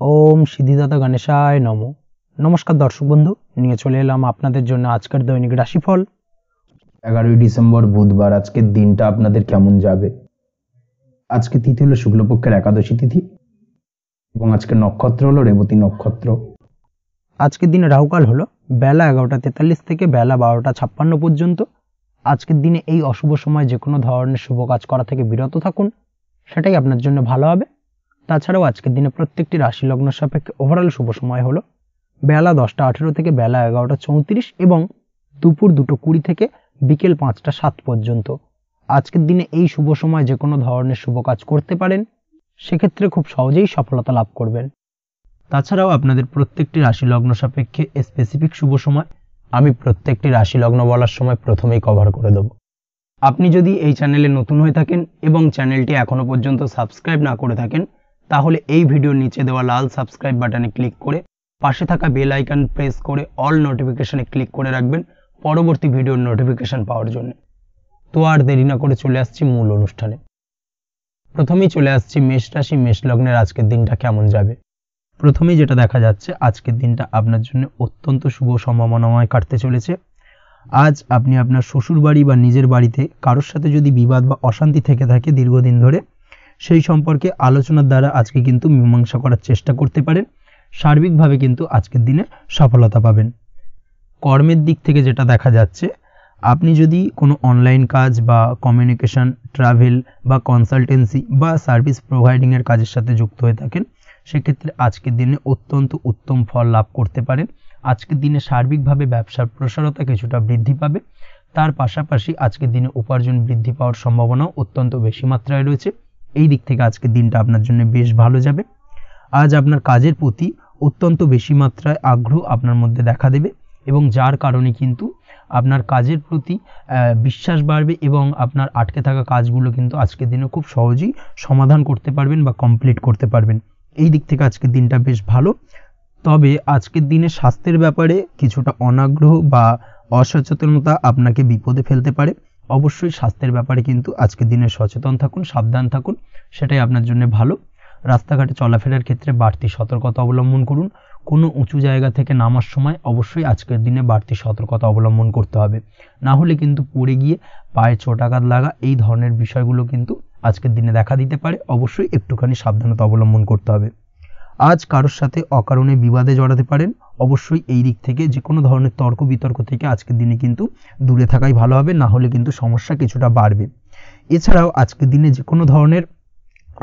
ओम सिद्धिदाता गणेशाय नमो। नमस्कार दर्शक बंधु, নিয়ে চলে এলাম আপনাদের জন্য আজকের দৈনিক রাশিফল। 11ই ডিসেম্বর বুধবার। আজকের দিনটা আপনাদের কেমন যাবে? আজকে তিথি হলো শুক্লপক্ষের একাদশী তিথি এবং আজকের নক্ষত্র হলো রেবতী নক্ষত্র। আজকের দিনে রাহুকাল হলো বেলা 11:43 থেকে বেলা 12:56 পর্যন্ত। আজকের দিনে এই অশুভ সময় যে কোনো ধরনের শুভ কাজ করা থেকে বিরত থাকুন, সেটাই আপনার জন্য ভালো হবে। তাছাড়াও আজকের দিনে প্রত্যেকটি রাশি লগ্ন সাপেক্ষে ওভারঅল শুভ সময় হলো বেলা 10:18 থেকে বেলা 11:34 এবং দুপুর 2:20 থেকে বিকেল 5:07 পর্যন্ত। আজকের দিনে এই শুভ সময় যে কোনো ধরনের শুভ কাজ করতে পারেন, সেক্ষেত্রে খুব সহজেই সফলতা লাভ করবেন। তাছাড়াও আপনাদের প্রত্যেকটি রাশি লগ্ন সাপেক্ষে স্পেসিফিক শুভ সময় আমি প্রত্যেকটি রাশি লগ্ন বলার সময় প্রথমেই কভার করে দেব। আপনি যদি এই চ্যানেলে নতুন হয়ে থাকেন এবং চ্যানেলটি এখনো পর্যন্ত সাবস্ক্রাইব না করে থাকেন, তাহলে এই ভিডিওর নিচে দেওয়া লাল সাবস্ক্রাইব বাটনে ক্লিক করে পাশে থাকা বেল আইকন প্রেস করে অল নোটিফিকেশনে ক্লিক করে রাখবেন পরবর্তী ভিডিওর নোটিফিকেশন পাওয়ার জন্য। তো আর দেরি না করে চলে আসছি মূল অনুষ্ঠানে। প্রথমেই চলে আসছি মেষ রাশি মেষ লগ্নের আজকের দিনটা কেমন যাবে। প্রথমেই যেটা দেখা যাচ্ছে, আজকের দিনটা আপনার জন্য অত্যন্ত শুভ সম্ভাবনাময় কাটতে চলেছে। আজ আপনি আপনার শ্বশুর বাড়ি বা নিজের বাড়িতে কারোর সাথে যদি বিবাদ বা অশান্তি থেকে থাকে দীর্ঘদিন ধরে, সেই সম্পর্কে আলোচনার দ্বারা আজকে কিন্তু মীমাংসা করার চেষ্টা করতে পারেন। সার্বিকভাবে কিন্তু আজকের দিনে সফলতা পাবেন। কর্মের দিক থেকে যেটা দেখা যাচ্ছে, আপনি যদি কোনো অনলাইন কাজ বা কমিউনিকেশন, ট্রাভেল বা কনসালটেন্সি বা সার্ভিস প্রোভাইডিংয়ের কাজের সাথে যুক্ত হয়ে থাকেন, সেক্ষেত্রে আজকের দিনে অত্যন্ত উত্তম ফল লাভ করতে পারেন। আজকের দিনে সার্বিকভাবে ব্যবসার প্রসারতা কিছুটা বৃদ্ধি পাবে। তার পাশাপাশি আজকের দিনে উপার্জন বৃদ্ধি পাওয়ার সম্ভাবনাও অত্যন্ত বেশি মাত্রায় রয়েছে। এই দিক থেকে আজকের দিনটা আপনার জন্য বেশ ভালো যাবে। আজ আপনার কাজের প্রতি অত্যন্ত বেশি মাত্রায় আগ্রহ আপনার মধ্যে দেখা দেবে এবং যার কারণে কিন্তু আপনার কাজের প্রতি বিশ্বাস বাড়বে এবং আপনার আটকে থাকা কাজগুলো কিন্তু আজকের দিনে খুব সহজেই সমাধান করতে পারবেন বা কমপ্লিট করতে পারবেন। এই দিক থেকে আজকের দিনটা বেশ ভালো। তবে আজকের দিনে স্বাস্থ্যের ব্যাপারে কিছুটা অনাগ্রহ বা অসচেতনতা আপনাকে বিপদে ফেলতে পারে। অবশ্যই স্বাস্থ্যের ব্যাপারে কিন্তু আজকের দিনে সচেতন থাকুন, সাবধান থাকুন, সেটাই আপনার জন্য ভালো। রাস্তাঘাটে চলাফেরার ক্ষেত্রে বাড়তি সতর্কতা অবলম্বন করুন। কোনো উঁচু জায়গা থেকে নামার সময় অবশ্যই আজকের দিনে বাড়তি সতর্কতা অবলম্বন করতে হবে, না হলে কিন্তু পড়ে গিয়ে পায়ে চোটাঘাত লাগা এই ধরনের বিষয়গুলো কিন্তু আজকের দিনে দেখা দিতে পারে। অবশ্যই একটুখানি সাবধানতা অবলম্বন করতে হবে। আজ কারোর সাথে অকারণে বিবাদে জড়াতে পারেন। অবশ্যই এই দিক থেকে যে কোনো ধরনের তর্ক বিতর্ক থেকে আজকের দিনে কিন্তু দূরে থাকাই ভালো হবে, না হলে কিন্তু সমস্যা কিছুটা বাড়বে। এছাড়াও আজকের দিনে যে কোনো ধরনের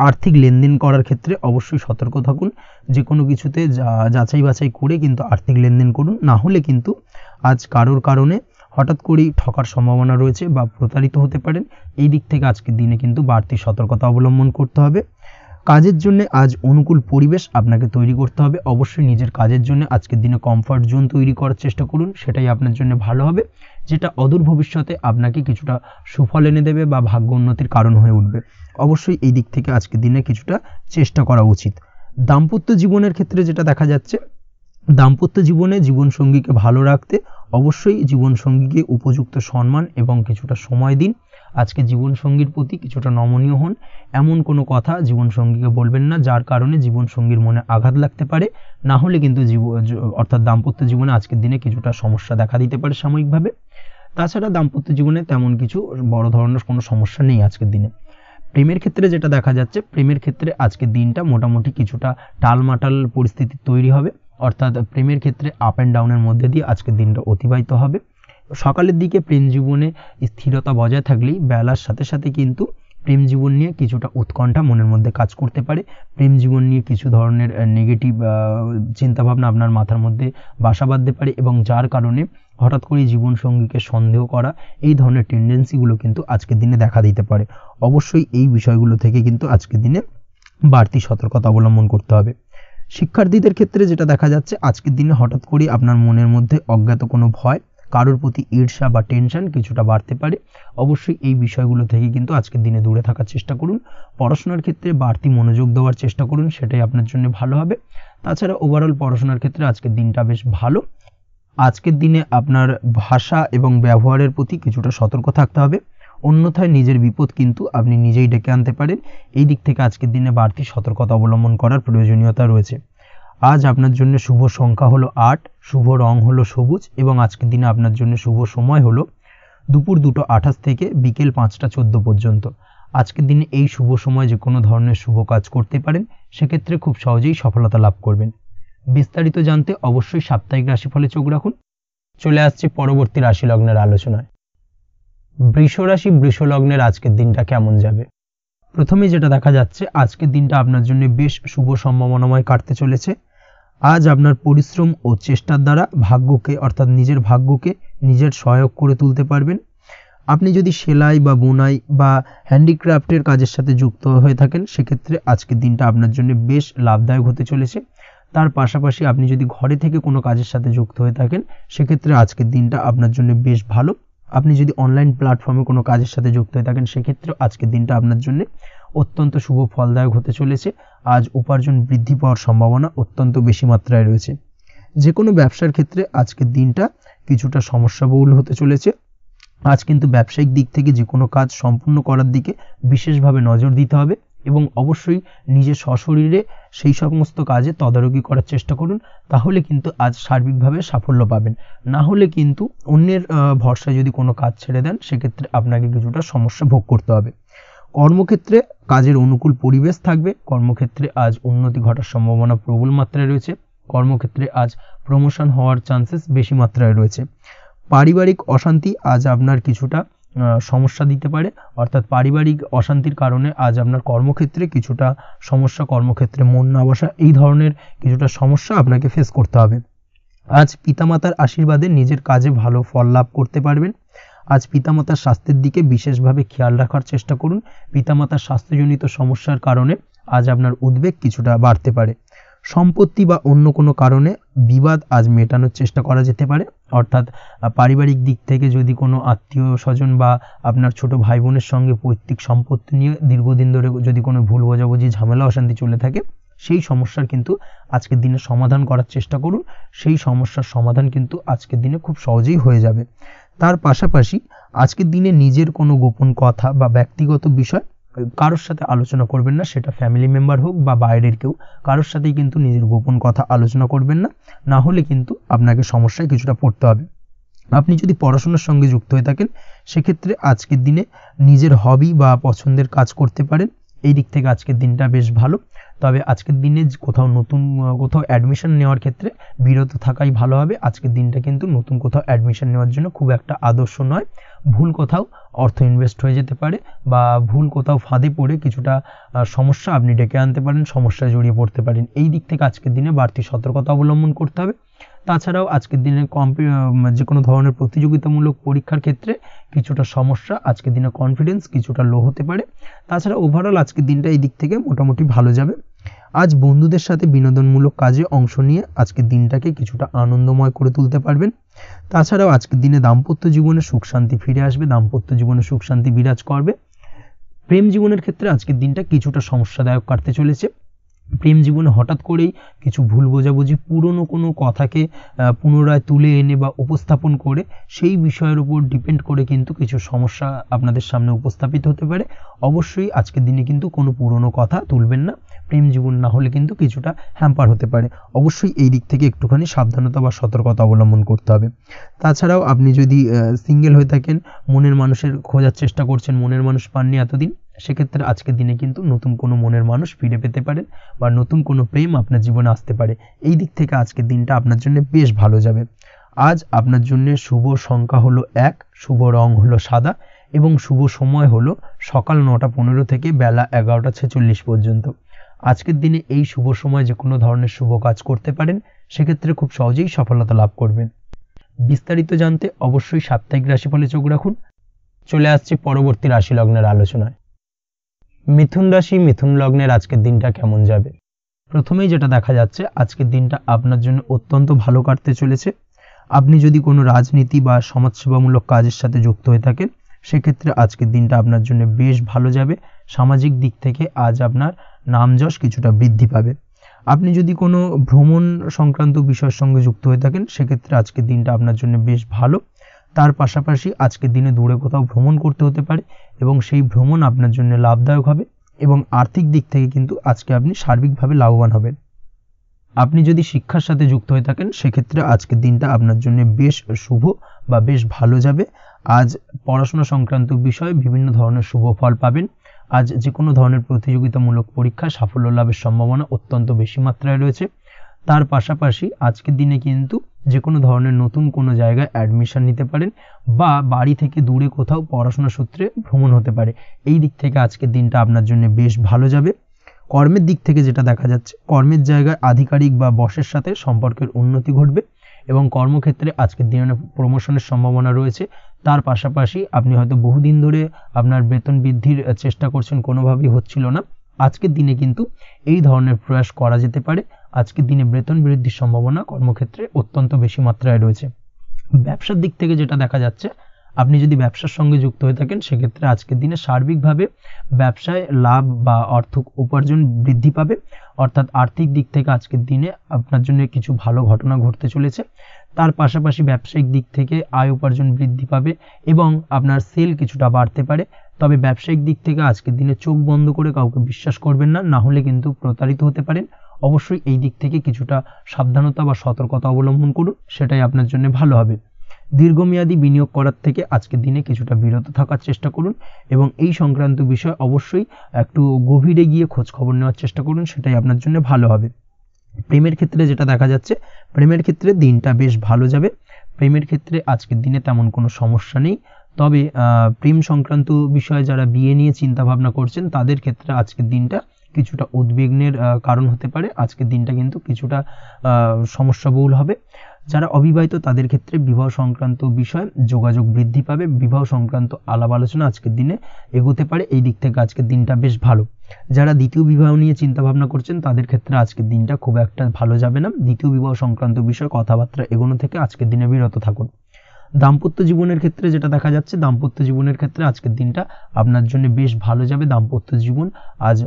আর্থিক লেনদেন করার ক্ষেত্রে অবশ্যই সতর্ক থাকুন। যে কোনো কিছুতে যাচাই বাছাই করে কিন্তু আর্থিক লেনদেন করুন, না হলে কিন্তু আজ কারোর কারণে হঠাৎ করেই ঠকার সম্ভাবনা রয়েছে বা প্রতারিত হতে পারেন। এই দিক থেকে আজকের দিনে কিন্তু বাড়তি সতর্কতা অবলম্বন করতে হবে। কাজের জন্য আজ অনুকূল পরিবেশ আপনাকে তৈরি করতে হবে। অবশ্যই নিজের কাজের জন্য আজকের দিনে কমফর্ট জোন তৈরি করার চেষ্টা করুন, সেটাই আপনার জন্য ভালো হবে, যেটা অদূর ভবিষ্যতে আপনাকে কিছুটা সুফল এনে দেবে বা ভাগ্য উন্নতির কারণ হয়ে উঠবে। অবশ্যই এই দিক থেকে আজকের দিনে কিছুটা চেষ্টা করা উচিত। দাম্পত্য জীবনের ক্ষেত্রে যেটা দেখা যাচ্ছে, দাম্পত্য জীবনে জীবনসঙ্গীকে ভালো রাখতে অবশ্যই জীবনসঙ্গীকে উপযুক্ত সম্মান এবং কিছুটা সময় দিন। আজকে জীবনসঙ্গীর প্রতি কিছুটা নমনীয় হন। এমন কোনো কথা জীবনসঙ্গীকে বলবেন না যার কারণে জীবনসঙ্গীর মনে আঘাত লাগতে পারে, না হলে কিন্তু অর্থাৎ দাম্পত্য জীবনে আজকের দিনে কিছুটা সমস্যা দেখা দিতে পারে সাময়িকভাবে। তাছাড়া দাম্পত্য জীবনে তেমন কিছু বড় ধরনের কোনো সমস্যা নেই আজকের দিনে। প্রেমের ক্ষেত্রে যেটা দেখা যাচ্ছে, প্রেমের ক্ষেত্রে আজকের দিনটা মোটামুটি কিছুটা টালমাটাল পরিস্থিতি তৈরি হবে, অর্থাৎ প্রেমের ক্ষেত্রে আপ অ্যান্ড ডাউনের মধ্যে দিয়ে আজকের দিনটা অতিবাহিত হবে। সকালের দিকে প্রেম জীবনে স্থিরতা বজায় থাকলেই বেলার সাথে সাথে কিন্তু প্রেম জীবন নিয়ে কিছুটা উৎকণ্ঠা মনের মধ্যে কাজ করতে পারে। প্রেম জীবন নিয়ে কিছু ধরনের নেগেটিভ চিন্তাভাবনা আপনার মাথার মধ্যে বাসা বাঁধতে পারে এবং যার কারণে হঠাৎ করে জীবনসঙ্গীকে সন্দেহ করা এই ধরনের টেন্ডেন্সিগুলো কিন্তু আজকের দিনে দেখা দিতে পারে। অবশ্যই এই বিষয়গুলো থেকে কিন্তু আজকের দিনে বাড়তি সতর্কতা অবলম্বন করতে হবে। শিক্ষার্থীদের ক্ষেত্রে যেটা দেখা যাচ্ছে, আজকের দিনে হঠাৎ করে আপনার মনের মধ্যে অজ্ঞাত কোনো ভয়, কারোর প্রতি ঈর্ষা বা টেনশন কিছুটা বাড়তে পারে। অবশ্যই এই বিষয়গুলো থেকে কিন্তু আজকের দিনে দূরে থাকার চেষ্টা করুন। পড়াশোনার ক্ষেত্রে বাড়তি মনোযোগ দেওয়ার চেষ্টা করুন, সেটাই আপনার জন্য ভালো হবে। তাছাড়া ওভারঅল পড়াশোনার ক্ষেত্রে আজকের দিনটা বেশ ভালো। আজকের দিনে আপনার ভাষা এবং ব্যবহারের প্রতি কিছুটা সতর্ক থাকতে হবে, অন্যথায় নিজের বিপদ কিন্তু আপনি নিজেই ডেকে আনতে পারেন। এই দিক থেকে আজকের দিনে বাড়তি সতর্কতা অবলম্বন করার প্রয়োজনীয়তা রয়েছে। আজ আপনার জন্য শুভ সংখ্যা হলো 8, শুভ রং হলো সবুজ এবং আজকের দিনে আপনার জন্য শুভ সময় হলো দুপুর 2:28 থেকে বিকেল 5:14 পর্যন্ত। আজকের দিনে এই শুভ সময় যে কোনো ধরনের শুভ কাজ করতে পারেন, সেক্ষেত্রে খুব সহজেই সফলতা লাভ করবেন। বিস্তারিত জানতে অবশ্যই সাপ্তাহিক রাশিফলে চোখ রাখুন। চলে আসছে পরবর্তী রাশি লগ্নের আলোচনায়। বৃষ রাশি, বৃষ লগ্নের আজকের দিনটা কেমন যাবে? প্রথমে যেটা দেখা যাচ্ছে, আজকের দিনটা আপনার জন্য বেশ শুভ সম্ভাবনাময় কাটতে চলেছে। আজ আপনার পরিশ্রম ও চেষ্টার দ্বারা ভাগ্যকে অর্থাৎ নিজের ভাগ্যকে নিজের সহায়ক করে তুলতে পারবেন। আপনি যদি সেলাই বা বুনাই বা হ্যান্ডিক্রাফটের কাজের সাথে যুক্ত হয়ে থাকেন, সেক্ষেত্রে আজকের দিনটা আপনার জন্য বেশ লাভদায়ক হতে চলেছে। তার পাশাপাশি আপনি যদি ঘরে থেকে কোনো কাজের সাথে যুক্ত হয়ে থাকেন, সেক্ষেত্রে আজকের দিনটা আপনার জন্য বেশ ভালো। আপনি যদি অনলাইন প্ল্যাটফর্মে কোনো কাজের সাথে যুক্ত হয়ে থাকেন, সেক্ষেত্রে আজকের দিনটা আপনার জন্য অত্যন্ত শুভ ফলদায়ক হতে চলেছে। আজ উপার্জন বৃদ্ধি পাওয়ার সম্ভাবনা অত্যন্ত বেশি মাত্রায় রয়েছে। যে কোনো ব্যবসার ক্ষেত্রে আজকের দিনটা কিছুটা সমস্যাবহুল হতে চলেছে। আজ কিন্তু ব্যবসায়িক দিক থেকে যে কোনো কাজ সম্পূর্ণ করার দিকে বিশেষভাবে নজর দিতে হবে এবং অবশ্যই নিজের সশরীরে সেই সমস্ত কাজে তদারকি করার চেষ্টা করুন, তাহলে কিন্তু আজ সার্বিকভাবে সাফল্য পাবেন। না হলে কিন্তু অন্যের ভরসায় যদি কোনো কাজ ছেড়ে দেন, সেক্ষেত্রে আপনাকে কিছুটা সমস্যা ভোগ করতে হবে। কর্মক্ষেত্রে কাজের অনুকূল পরিবেশ থাকবে। কর্মক্ষেত্রে আজ উন্নতি ঘটার সম্ভাবনা প্রবল মাত্রায় রয়েছে। কর্মক্ষেত্রে আজ প্রমোশন হওয়ার চান্সেস বেশি মাত্রায় রয়েছে। পারিবারিক অশান্তি আজ আপনার কিছুটা সমস্যা দিতে পারে, অর্থাৎ পারিবারিক অশান্তির কারণে আজ আপনার কর্মক্ষেত্রে কিছুটা সমস্যা, কর্মক্ষেত্রে মন না বসা, এই ধরনের কিছুটা সমস্যা আপনাকে ফেস করতে হবে। আজ পিতামাতার আশীর্বাদে নিজের কাজে ভালো ফল লাভ করতে পারবেন। আজ পিতামাতার স্বাস্থ্যের দিকে বিশেষভাবে খেয়াল রাখার চেষ্টা করুন। পিতামাতার স্বাস্থ্যজনিত সমস্যার কারণে আজ আপনার উদ্বেগ কিছুটা বাড়তে পারে। সম্পত্তি বা অন্য কোনো কারণে বিবাদ আজ মেটানোর চেষ্টা করা যেতে পারে, অর্থাৎ পারিবারিক দিক থেকে যদি কোনো আত্মীয় স্বজন বা আপনার ছোট ভাই বোনের সঙ্গে পৈতৃক সম্পত্তি নিয়ে দীর্ঘদিন ধরে যদি কোনো ভুল বোঝাবুঝি, ঝামেলা অশান্তি চলে থাকে, সেই সমস্যার কিন্তু আজকের দিনে সমাধান করার চেষ্টা করুন। সেই সমস্যার সমাধান কিন্তু আজকের দিনে খুব সহজেই হয়ে যাবে। তার পাশাপাশি আজকের দিনে নিজের কোনো গোপন কথা বা ব্যক্তিগত বিষয় কারোর সাথে আলোচনা করবেন না, সেটা ফ্যামিলি মেম্বার হোক বা বাইরের কেউ, কারোর সাথেই কিন্তু নিজের গোপন কথা আলোচনা করবেন না, না হলে কিন্তু আপনাকে সমস্যায় কিছুটা পড়তে হবে। আপনি যদি পড়াশোনার সঙ্গে যুক্ত হয়ে থাকেন, সেক্ষেত্রে আজকের দিনে নিজের হবি বা পছন্দের কাজ করতে পারেন। এই দিক থেকে আজকের দিনটা বেশ ভালো। তবে আজকের দিনে কোথাও অ্যাডমিশন নেওয়ার ক্ষেত্রে বিরত থাকাই ভালো হবে। আজকের দিনটা কিন্তু নতুন কোথাও অ্যাডমিশন নেওয়ার জন্য খুব একটা আদর্শ নয়। ভুল কোথাও অর্থ ইনভেস্ট হয়ে যেতে পারে বা ভুল কোথাও ফাঁদে পড়ে কিছুটা সমস্যা আপনি ডেকে আনতে পারেন, সমস্যায় জড়িয়ে পড়তে পারেন। এই দিক থেকে আজকের দিনে বাড়তি সতর্কতা অবলম্বন করতে হবে। তাছাড়াও আজকের দিনে যে কোনো ধরনের প্রতিযোগিতামূলক পরীক্ষার ক্ষেত্রে কিছুটা সমস্যা, আজকের দিনে কনফিডেন্স কিছুটা লো হতে পারে। তাছাড়া ওভারঅল আজকের দিনটা এই দিক থেকে মোটামুটি ভালো যাবে। আজ বন্ধুদের সাথে বিনোদনমূলক কাজে অংশ নিয়ে আজকের দিনটাকে কিছুটা আনন্দময় করে তুলতে পারবেন। তাছাড়াও আজকের দিনে দাম্পত্য জীবনে সুখ শান্তি ফিরে আসবে, দাম্পত্য জীবনে সুখ শান্তি বিরাজ করবে। প্রেম জীবনের ক্ষেত্রে আজকের দিনটা কিছুটা সমস্যাদায়ক কাটতে চলেছে। প্রেম জীবনে হঠাৎ করেই কিছু ভুল বোঝাবুঝি, পুরনো কোনো কথাকে পুনরায় তুলে এনে বা উপস্থাপন করে সেই বিষয়ের উপর ডিপেন্ড করে কিন্তু কিছু সমস্যা আপনাদের সামনে উপস্থাপিত হতে পারে। অবশ্যই আজকের দিনে কিন্তু কোনো পুরনো কথা তুলবেন না, প্রেম জীবন না হলে কিন্তু কিছুটা হ্যাম্পার হতে পারে। অবশ্যই এই দিক থেকে একটুখানি সাবধানতা বা সতর্কতা অবলম্বন করতে হবে। তাছাড়াও আপনি যদি সিঙ্গেল হয়ে থাকেন, মনের মানুষের খোঁজার চেষ্টা করছেন, মনের মানুষ পাননি এতদিন, সেক্ষেত্রে আজকের দিনে কিন্তু নতুন কোনো মনের মানুষ ফিরে পেতে পারেন বা নতুন কোনো প্রেম আপনার জীবনে আসতে পারে। এই দিক থেকে আজকের দিনটা আপনার জন্য বেশ ভালো যাবে। আজ আপনার জন্য শুভ সংখ্যা হলো 1, শুভ রং হলো সাদা এবং শুভ সময় হলো সকাল 9:15 থেকে বেলা 11:46 পর্যন্ত। আজকের দিনে এই শুভ সময় যে কোনো ধরনের শুভ কাজ করতে পারেন, সেক্ষেত্রে খুব সহজেই সফলতা লাভ করবেন। বিস্তারিত জানতে অবশ্যই সাপ্তাহিক রাশিফলে চোখ রাখুন। চলে আসছে পরবর্তী রাশি লগ্নের আলোচনায়। মিথুন রাশি, মিথুন লগ্নের আজকের দিনটা কেমন যাবে? প্রথমেই যেটা দেখা যাচ্ছে, আজকের দিনটা আপনার জন্য অত্যন্ত ভালো কাটতে চলেছে। আপনি যদি কোনো রাজনীতি বা সমাজসেবামূলক কাজের সাথে যুক্ত হয়ে থাকেন, সেক্ষেত্রে আজকের দিনটা আপনার জন্য বেশ ভালো যাবে। সামাজিক দিক থেকে আজ আপনার নামযশ কিছুটা বৃদ্ধি পাবে। আপনি যদি কোনো ভ্রমণ সংক্রান্ত বিষয়ের সঙ্গে যুক্ত হয়ে থাকেন, সেক্ষেত্রে আজকের দিনটা আপনার জন্য বেশ ভালো। তার পাশাপাশি আজকের দিনে দূরে কোথাও ভ্রমণ করতে হতে পারে এবং সেই ভ্রমণ আপনার জন্য লাভদায়ক হবে এবং আর্থিক দিক থেকে কিন্তু আজকে আপনি সার্বিকভাবে লাভবান হবেন। আপনি যদি শিক্ষার সাথে যুক্ত হয়ে থাকেন সেক্ষেত্রে আজকের দিনটা আপনার জন্য বেশ শুভ বা বেশ ভালো যাবে। আজ পড়াশোনা সংক্রান্ত বিষয়ে বিভিন্ন ধরনের শুভ ফল পাবেন। আজ যে কোনো ধরনের প্রতিযোগিতামূলক পরীক্ষায় সাফল্য লাভের সম্ভাবনা অত্যন্ত বেশি মাত্রায় রয়েছে। তার পাশাপাশি আজকের দিনে কিন্তু যে কোনো ধরনের নতুন কোনো জায়গায় অ্যাডমিশন নিতে পারেন বা বাড়ি থেকে দূরে কোথাও পড়াশোনা সূত্রে ভ্রমণ হতে পারে। এই দিক থেকে আজকের দিনটা আপনার জন্য বেশ ভালো যাবে। কর্মের দিক থেকে যেটা দেখা যাচ্ছে, কর্মের জায়গায় আধিকারিক বা বসের সাথে সম্পর্কের উন্নতি ঘটবে এবং কর্মক্ষেত্রে আজকের দিনে প্রমোশনের সম্ভাবনা রয়েছে। তার পাশাপাশি আপনি হয়তো বহুদিন ধরে আপনার বেতন বৃদ্ধির চেষ্টা করছেন, কোনোভাবেই হচ্ছিল না। আজকের দিনে কিন্তু এই ধরনের প্রয়াস করা যেতে পারে। আজকের দিনে বেতন বৃদ্ধির সম্ভাবনা কর্মক্ষেত্রে অত্যন্ত বেশি মাত্রায় রয়েছে। ব্যবসার দিক থেকে যেটা দেখা যাচ্ছে, আপনি যদি ব্যবসার সঙ্গে যুক্ত হয়ে থাকেন সেক্ষেত্রে আজকের দিনে সার্বিকভাবে ব্যবসায় লাভ বা অর্থ উপার্জন বৃদ্ধি পাবে। অর্থাৎ আর্থিক দিক থেকে আজকের দিনে আপনার জন্য কিছু ভালো ঘটনা ঘটতে চলেছে। তার পাশাপাশি ব্যবসায়িক দিক থেকে আয় উপার্জন বৃদ্ধি পাবে এবং আপনার সেল কিছুটা বাড়তে পারে। তবে ব্যবসায়িক দিক থেকে আজকের দিনে চোখ বন্ধ করে কাউকে বিশ্বাস করবেন না, না হলে কিন্তু প্রতারিত হতে পারেন। অবশ্যই এই দিক থেকে কিছুটা সাবধানতা বা সতর্কতা অবলম্বন করুন, সেটাই আপনার জন্য ভালো হবে। দীর্ঘমেয়াদী বিনিয়োগ করার থেকে আজকের দিনে কিছুটা বিরত থাকার চেষ্টা করুন এবং এই সংক্রান্ত বিষয় অবশ্যই একটু গভীরে গিয়ে খোঁজ খবর নেওয়ার চেষ্টা করুন, সেটাই আপনার জন্য ভালো হবে। প্রেমের ক্ষেত্রে যেটা দেখা যাচ্ছে, প্রেমের ক্ষেত্রে দিনটা বেশ ভালো যাবে। প্রেমের ক্ষেত্রে আজকের দিনে তেমন কোনো সমস্যা নেই। তবে প্রেম সংক্রান্ত বিষয়ে যারা বিয়ে নিয়ে চিন্তা ভাবনা করছেন তাদের ক্ষেত্রে আজকের দিনটা কিছুটা উদ্বিগ্নের কারণ হতে পারে। আজকের দিনটা কিন্তু কিছুটা সমস্যাবহুল হবে। যারা অবিবাহিত তাদের ক্ষেত্রে বিবাহ সংক্রান্ত বিষয়ে যোগাযোগ বৃদ্ধি পাবে, বিবাহ সংক্রান্ত আলাপ আলোচনা আজকের দিনে এগোতে পারে। এই দিক থেকে আজকের দিনটা বেশ ভালো। যারা দ্বিতীয় বিবাহ নিয়ে চিন্তা ভাবনা করছেন তাদের ক্ষেত্রে আজকের দিনটা খুব একটা ভালো যাবে না। দ্বিতীয় বিবাহ সংক্রান্ত বিষয়ে কথাবার্তা এগোনো থেকে আজকের দিনে বিরত থাকুন। দাম্পত্য জীবনের ক্ষেত্রে যেটা দেখা যাচ্ছে, দাম্পত্য জীবনের ক্ষেত্রে আজকের দিনটা আপনার জন্য বেশ ভালো যাবে। দাম্পত্য জীবন আজ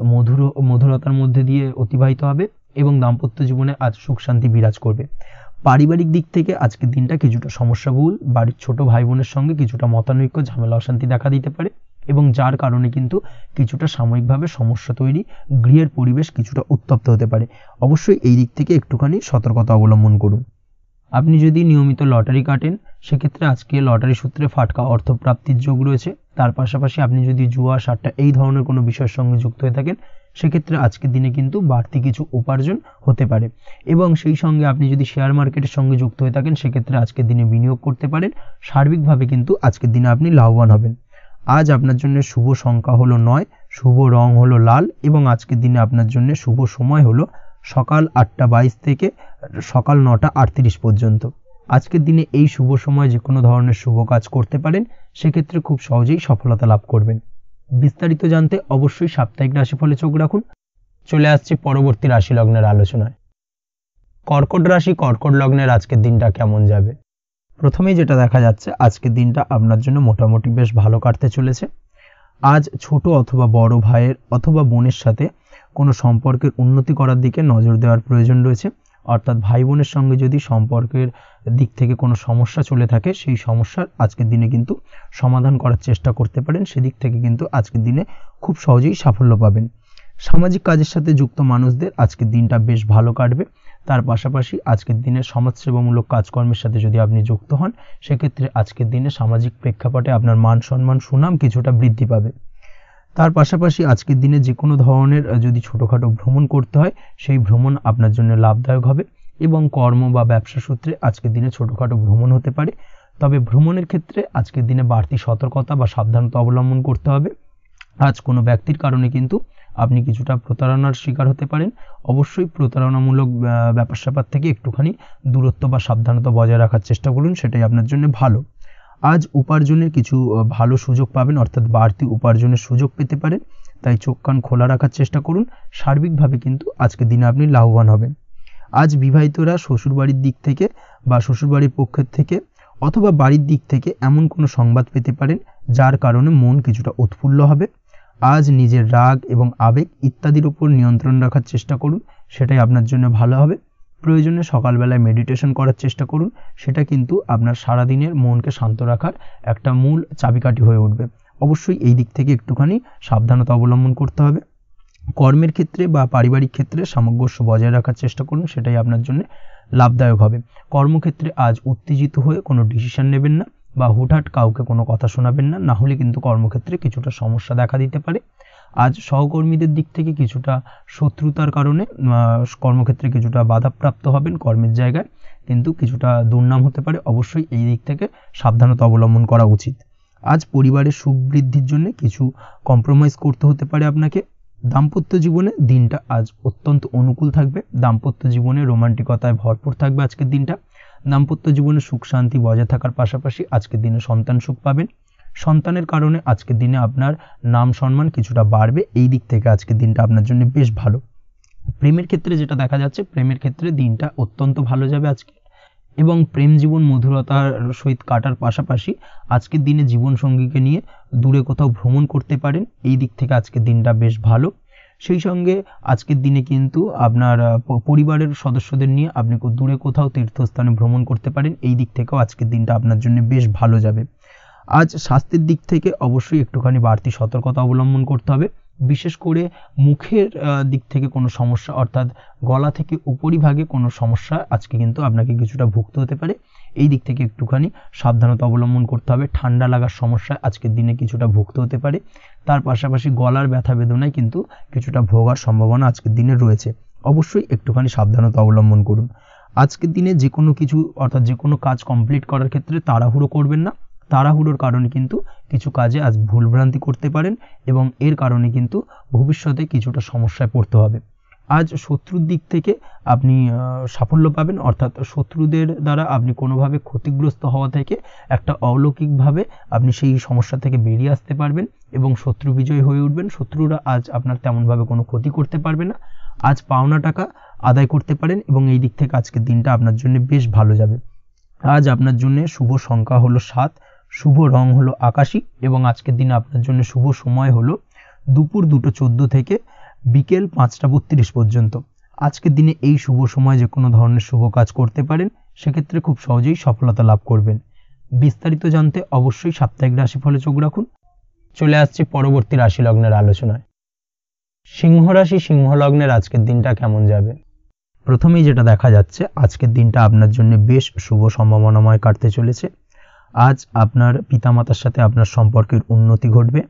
মধুরতার মধ্যে দিয়ে অতিবাহিত হবে এবং দাম্পত্য জীবনে আজ সুখ শান্তি বিরাজ করবে। পারিবারিক দিক থেকে আজকের দিনটা কিছুটা সমস্যাবহুল। বাড়ির ছোট ভাই বোনের সঙ্গে কিছুটা মতানৈক্য, ঝামেলা অশান্তি দেখা দিতে পারে এবং যার কারণে কিন্তু কিছুটা সাময়িকভাবে সমস্যা তৈরি, গৃহের পরিবেশ কিছুটা উত্তপ্ত হতে পারে। অবশ্যই এই দিক থেকে একটুখানি সতর্কতা অবলম্বন করুন। আপনি যদি নিয়মিত লটারি কাটেন সেক্ষেত্রে আজকে লটারি সূত্রে ফাটকা অর্থপ্রাপ্তির যোগ রয়েছে। তার পাশাপাশি আপনি যদি জুয়া সাট্টা এই ধরনের কোনো বিষয়ের সঙ্গে যুক্ত হয়ে থাকেন সেক্ষেত্রে আজকের দিনে কিন্তু বাড়তি কিছু উপার্জন হতে পারে এবং সেই সঙ্গে আপনি যদি শেয়ার মার্কেটের সঙ্গে যুক্ত হয়ে থাকেন সেক্ষেত্রে আজকের দিনে বিনিয়োগ করতে পারেন। সার্বিকভাবে কিন্তু আজকের দিনে আপনি লাভবান হবেন। আজ আপনার জন্য শুভ সংখ্যা হলো 9, শুভ রং হলো লাল এবং আজকের দিনে আপনার জন্য শুভ সময় হলো সকাল 8:22 থেকে সকাল 9:38 পর্যন্ত। আজকের দিনে এই শুভ সময় যে কোনো ধরনের শুভ কাজ করতে পারেন, সেক্ষেত্রে খুব সহজেই সফলতা লাভ করবেন। বিস্তারিত জানতে অবশ্যই সাপ্তাহিক রাশিফলে চোখ রাখুন। চলে আসছে পরবর্তী রাশি লগ্নের আলোচনায়। কর্কট রাশি, কর্কট লগ্নের আজকের দিনটা কেমন যাবে? প্রথমেই যেটা দেখা যাচ্ছে, আজকের দিনটা আপনার জন্য মোটামুটি বেশ ভালো কাটতে চলেছে। আজ ছোট অথবা বড় ভাইয়ের অথবা বোনের সাথে কোনো সম্পর্কের উন্নতি করার দিকে নজর দেওয়ার প্রয়োজন রয়েছে। অর্থাৎ ভাই বোনের সঙ্গে যদি সম্পর্কের দিক থেকে কোনো সমস্যা চলে থাকে সেই সমস্যার আজকের দিনে কিন্তু সমাধান করার চেষ্টা করতে পারেন। সেদিক থেকে কিন্তু আজকের দিনে খুব সহজেই সাফল্য পাবেন। সামাজিক কাজের সাথে যুক্ত মানুষদের আজকের দিনটা বেশ ভালো কাটবে। তার পাশাপাশি আজকের দিনে সমাজসেবামূলক কাজকর্মের সাথে যদি আপনি যুক্ত হন সেক্ষেত্রে আজকের দিনে সামাজিক প্রেক্ষাপটে আপনার মান সম্মান সুনাম কিছুটা বৃদ্ধি পাবে। তার পাশাপাশি আজকের দিনে যে কোনো ধরনের যদি ছোটোখাটো ভ্রমণ করতে হয় সেই ভ্রমণ আপনার জন্য লাভদায়ক হবে এবং কর্ম বা ব্যবসা সূত্রে আজকের দিনে ছোটোখাটো ভ্রমণ হতে পারে। তবে ভ্রমণের ক্ষেত্রে আজকের দিনে বাড়তি সতর্কতা বা সাবধানতা অবলম্বন করতে হবে। আজ কোনো ব্যক্তির কারণে কিন্তু আপনি কিছুটা প্রতারণার শিকার হতে পারেন। অবশ্যই প্রতারণামূলক ব্যাপার স্যাপার থেকে একটুখানি দূরত্ব বা সাবধানতা বজায় রাখার চেষ্টা করুন, সেটাই আপনার জন্য ভালো। আজ উপার্জনের কিছু ভালো সুযোগ পাবেন, অর্থাৎ বাড়তি উপার্জনের সুযোগ পেতে পারেন, তাই চোখ কান খোলা রাখার চেষ্টা করুন। সার্বিকভাবে কিন্তু আজকের দিনে আপনি লাভবান হবেন। আজ বিবাহিতরা শ্বশুরবাড়ির দিক থেকে বা শ্বশুরবাড়ির পক্ষের থেকে অথবা বাড়ির দিক থেকে এমন কোনো সংবাদ পেতে পারেন যার কারণে মন কিছুটা উৎফুল্ল হবে। আজ নিজের রাগ এবং আবেগ ইত্যাদির উপর নিয়ন্ত্রণ রাখার চেষ্টা করুন, সেটাই আপনার জন্য ভালো হবে। প্রয়োজনে সকালবেলায় মেডিটেশন করার চেষ্টা করুন, সেটা কিন্তু আপনার সারাদিনের মনকে শান্ত রাখার একটা মূল চাবিকাঠি হয়ে উঠবে। অবশ্যই এই দিক থেকে একটুখানি সাবধানতা অবলম্বন করতে হবে। কর্মের ক্ষেত্রে বা পারিবারিক ক্ষেত্রে সামঞ্জস্য বজায় রাখার চেষ্টা করুন, সেটাই আপনার জন্য লাভদায়ক হবে। কর্মক্ষেত্রে আজ উত্তেজিত হয়ে কোনো ডিসিশন নেবেন না বা হুটহাট কাউকে কোনো কথা শোনাবেন না, না হলে কিন্তু কর্মক্ষেত্রে কিছুটা সমস্যা দেখা দিতে পারে। আজ সহকর্মীদের দিক থেকে কিছুটা শত্রুতার কারণে কর্মক্ষেত্রে কিছুটা বাধাপ্রাপ্ত হবেন, কর্মের জায়গায় কিন্তু কিছুটা দুর্নাম হতে পারে। অবশ্যই এই দিক থেকে সাবধানতা অবলম্বন করা উচিত। আজ পরিবারের সুখ বৃদ্ধির জন্য কিছু কম্প্রোমাইজ করতে হতে পারে আপনাকে। দাম্পত্য জীবনে দিনটা আজ অত্যন্ত অনুকূল থাকবে। দাম্পত্য জীবনে রোমান্টিকতায় ভরপুর থাকবে আজকের দিনটা। দাম্পত্য জীবনে সুখ শান্তি বজায় থাকার পাশাপাশি আজকের দিনে সন্তান সুখ পাবেন। সন্তানের কারণে আজকের দিনে আপনার নাম সম্মান কিছুটা বাড়বে। এই দিক থেকে আজকের দিনটা আপনার জন্য বেশ ভালো। প্রেমের ক্ষেত্রে যেটা দেখা যাচ্ছে, প্রেমের ক্ষেত্রে দিনটা অত্যন্ত ভালো যাবে আজকে, এবং প্রেম জীবন মধুরতার সহিত কাটার পাশাপাশি আজকের দিনে জীবনসঙ্গীকে নিয়ে দূরে কোথাও ভ্রমণ করতে পারেন। এই দিক থেকে আজকের দিনটা বেশ ভালো। সেই সঙ্গে আজকের দিনে কিন্তু আপনার পরিবারের সদস্যদের নিয়ে আপনি দূরে কোথাও তীর্থস্থানে ভ্রমণ করতে পারেন। এই দিক থেকেও আজকের দিনটা আপনার জন্য বেশ ভালো যাবে। আজ স্বাস্থ্যের দিক থেকে অবশ্যই একটুখানি বাড়তি সতর্কতা অবলম্বন করতে হবে। বিশেষ করে মুখের দিক থেকে কোনো সমস্যা, অর্থাৎ গলা থেকে উপরিভাগে কোনো সমস্যা আজকে কিন্তু আপনাকে কিছুটা ভুগতে হতে পারে। এই দিক থেকে একটুখানি সাবধানতা অবলম্বন করতে হবে। ঠান্ডা লাগার সমস্যায় আজকের দিনে কিছুটা ভুগতে হতে পারে। তার পাশাপাশি গলার ব্যথা বেদনায় কিন্তু কিছুটা ভোগার সম্ভাবনা আজকের দিনে রয়েছে। অবশ্যই একটুখানি সাবধানতা অবলম্বন করুন। আজকের দিনে যে কোনো কিছু, অর্থাৎ যে কোনো কাজ কমপ্লিট করার ক্ষেত্রে তাড়াহুড়ো করবেন না। তাড়াহুড়োর কারণে কিন্তু কিছু কাজে আজ ভুলভ্রান্তি করতে পারেন এবং এর কারণে কিন্তু ভবিষ্যতে কিছুটা সমস্যায় পড়তে হবে। আজ শত্রুর দিক থেকে আপনি সাফল্য পাবেন, অর্থাৎ শত্রুদের দ্বারা আপনি কোনোভাবে ক্ষতিগ্রস্ত হওয়া থেকে একটা অলৌকিকভাবে আপনি সেই সমস্যা থেকে বেরিয়ে আসতে পারবেন এবং শত্রু বিজয়ী হয়ে উঠবেন। শত্রুরা আজ আপনার তেমনভাবে কোনো ক্ষতি করতে পারবে না। আজ পাওনা টাকা আদায় করতে পারেন এবং এই দিক থেকে আজকের দিনটা আপনার জন্য বেশ ভালো যাবে। আজ আপনার জন্য শুভ সংখ্যা হলো 7, শুভ রং হলো আকাশী এবং আজকের দিনে আপনার জন্য শুভ সময় হলো দুপুর 2:14 থেকে বিকেল 5:32 পর্যন্ত। আজকের দিনে এই শুভ সময় যে কোনো ধরনের শুভ কাজ করতে পারেন, সেক্ষেত্রে খুব সহজেই সফলতা লাভ করবেন। বিস্তারিত জানতে অবশ্যই সাপ্তাহিক রাশিফলে চোখ রাখুন। চলে আসছে পরবর্তী রাশি লগ্নের আলোচনায়। সিংহ রাশি, সিংহ লগ্নের আজকের দিনটা কেমন যাবে? প্রথমেই যেটা দেখা যাচ্ছে, আজকের দিনটা আপনার জন্য বেশ শুভ সম্ভাবনাময় কাটতে চলেছে। আজ আপনার পিতামাতার সাথে আপনার সম্পর্কের উন্নতি ঘটবে।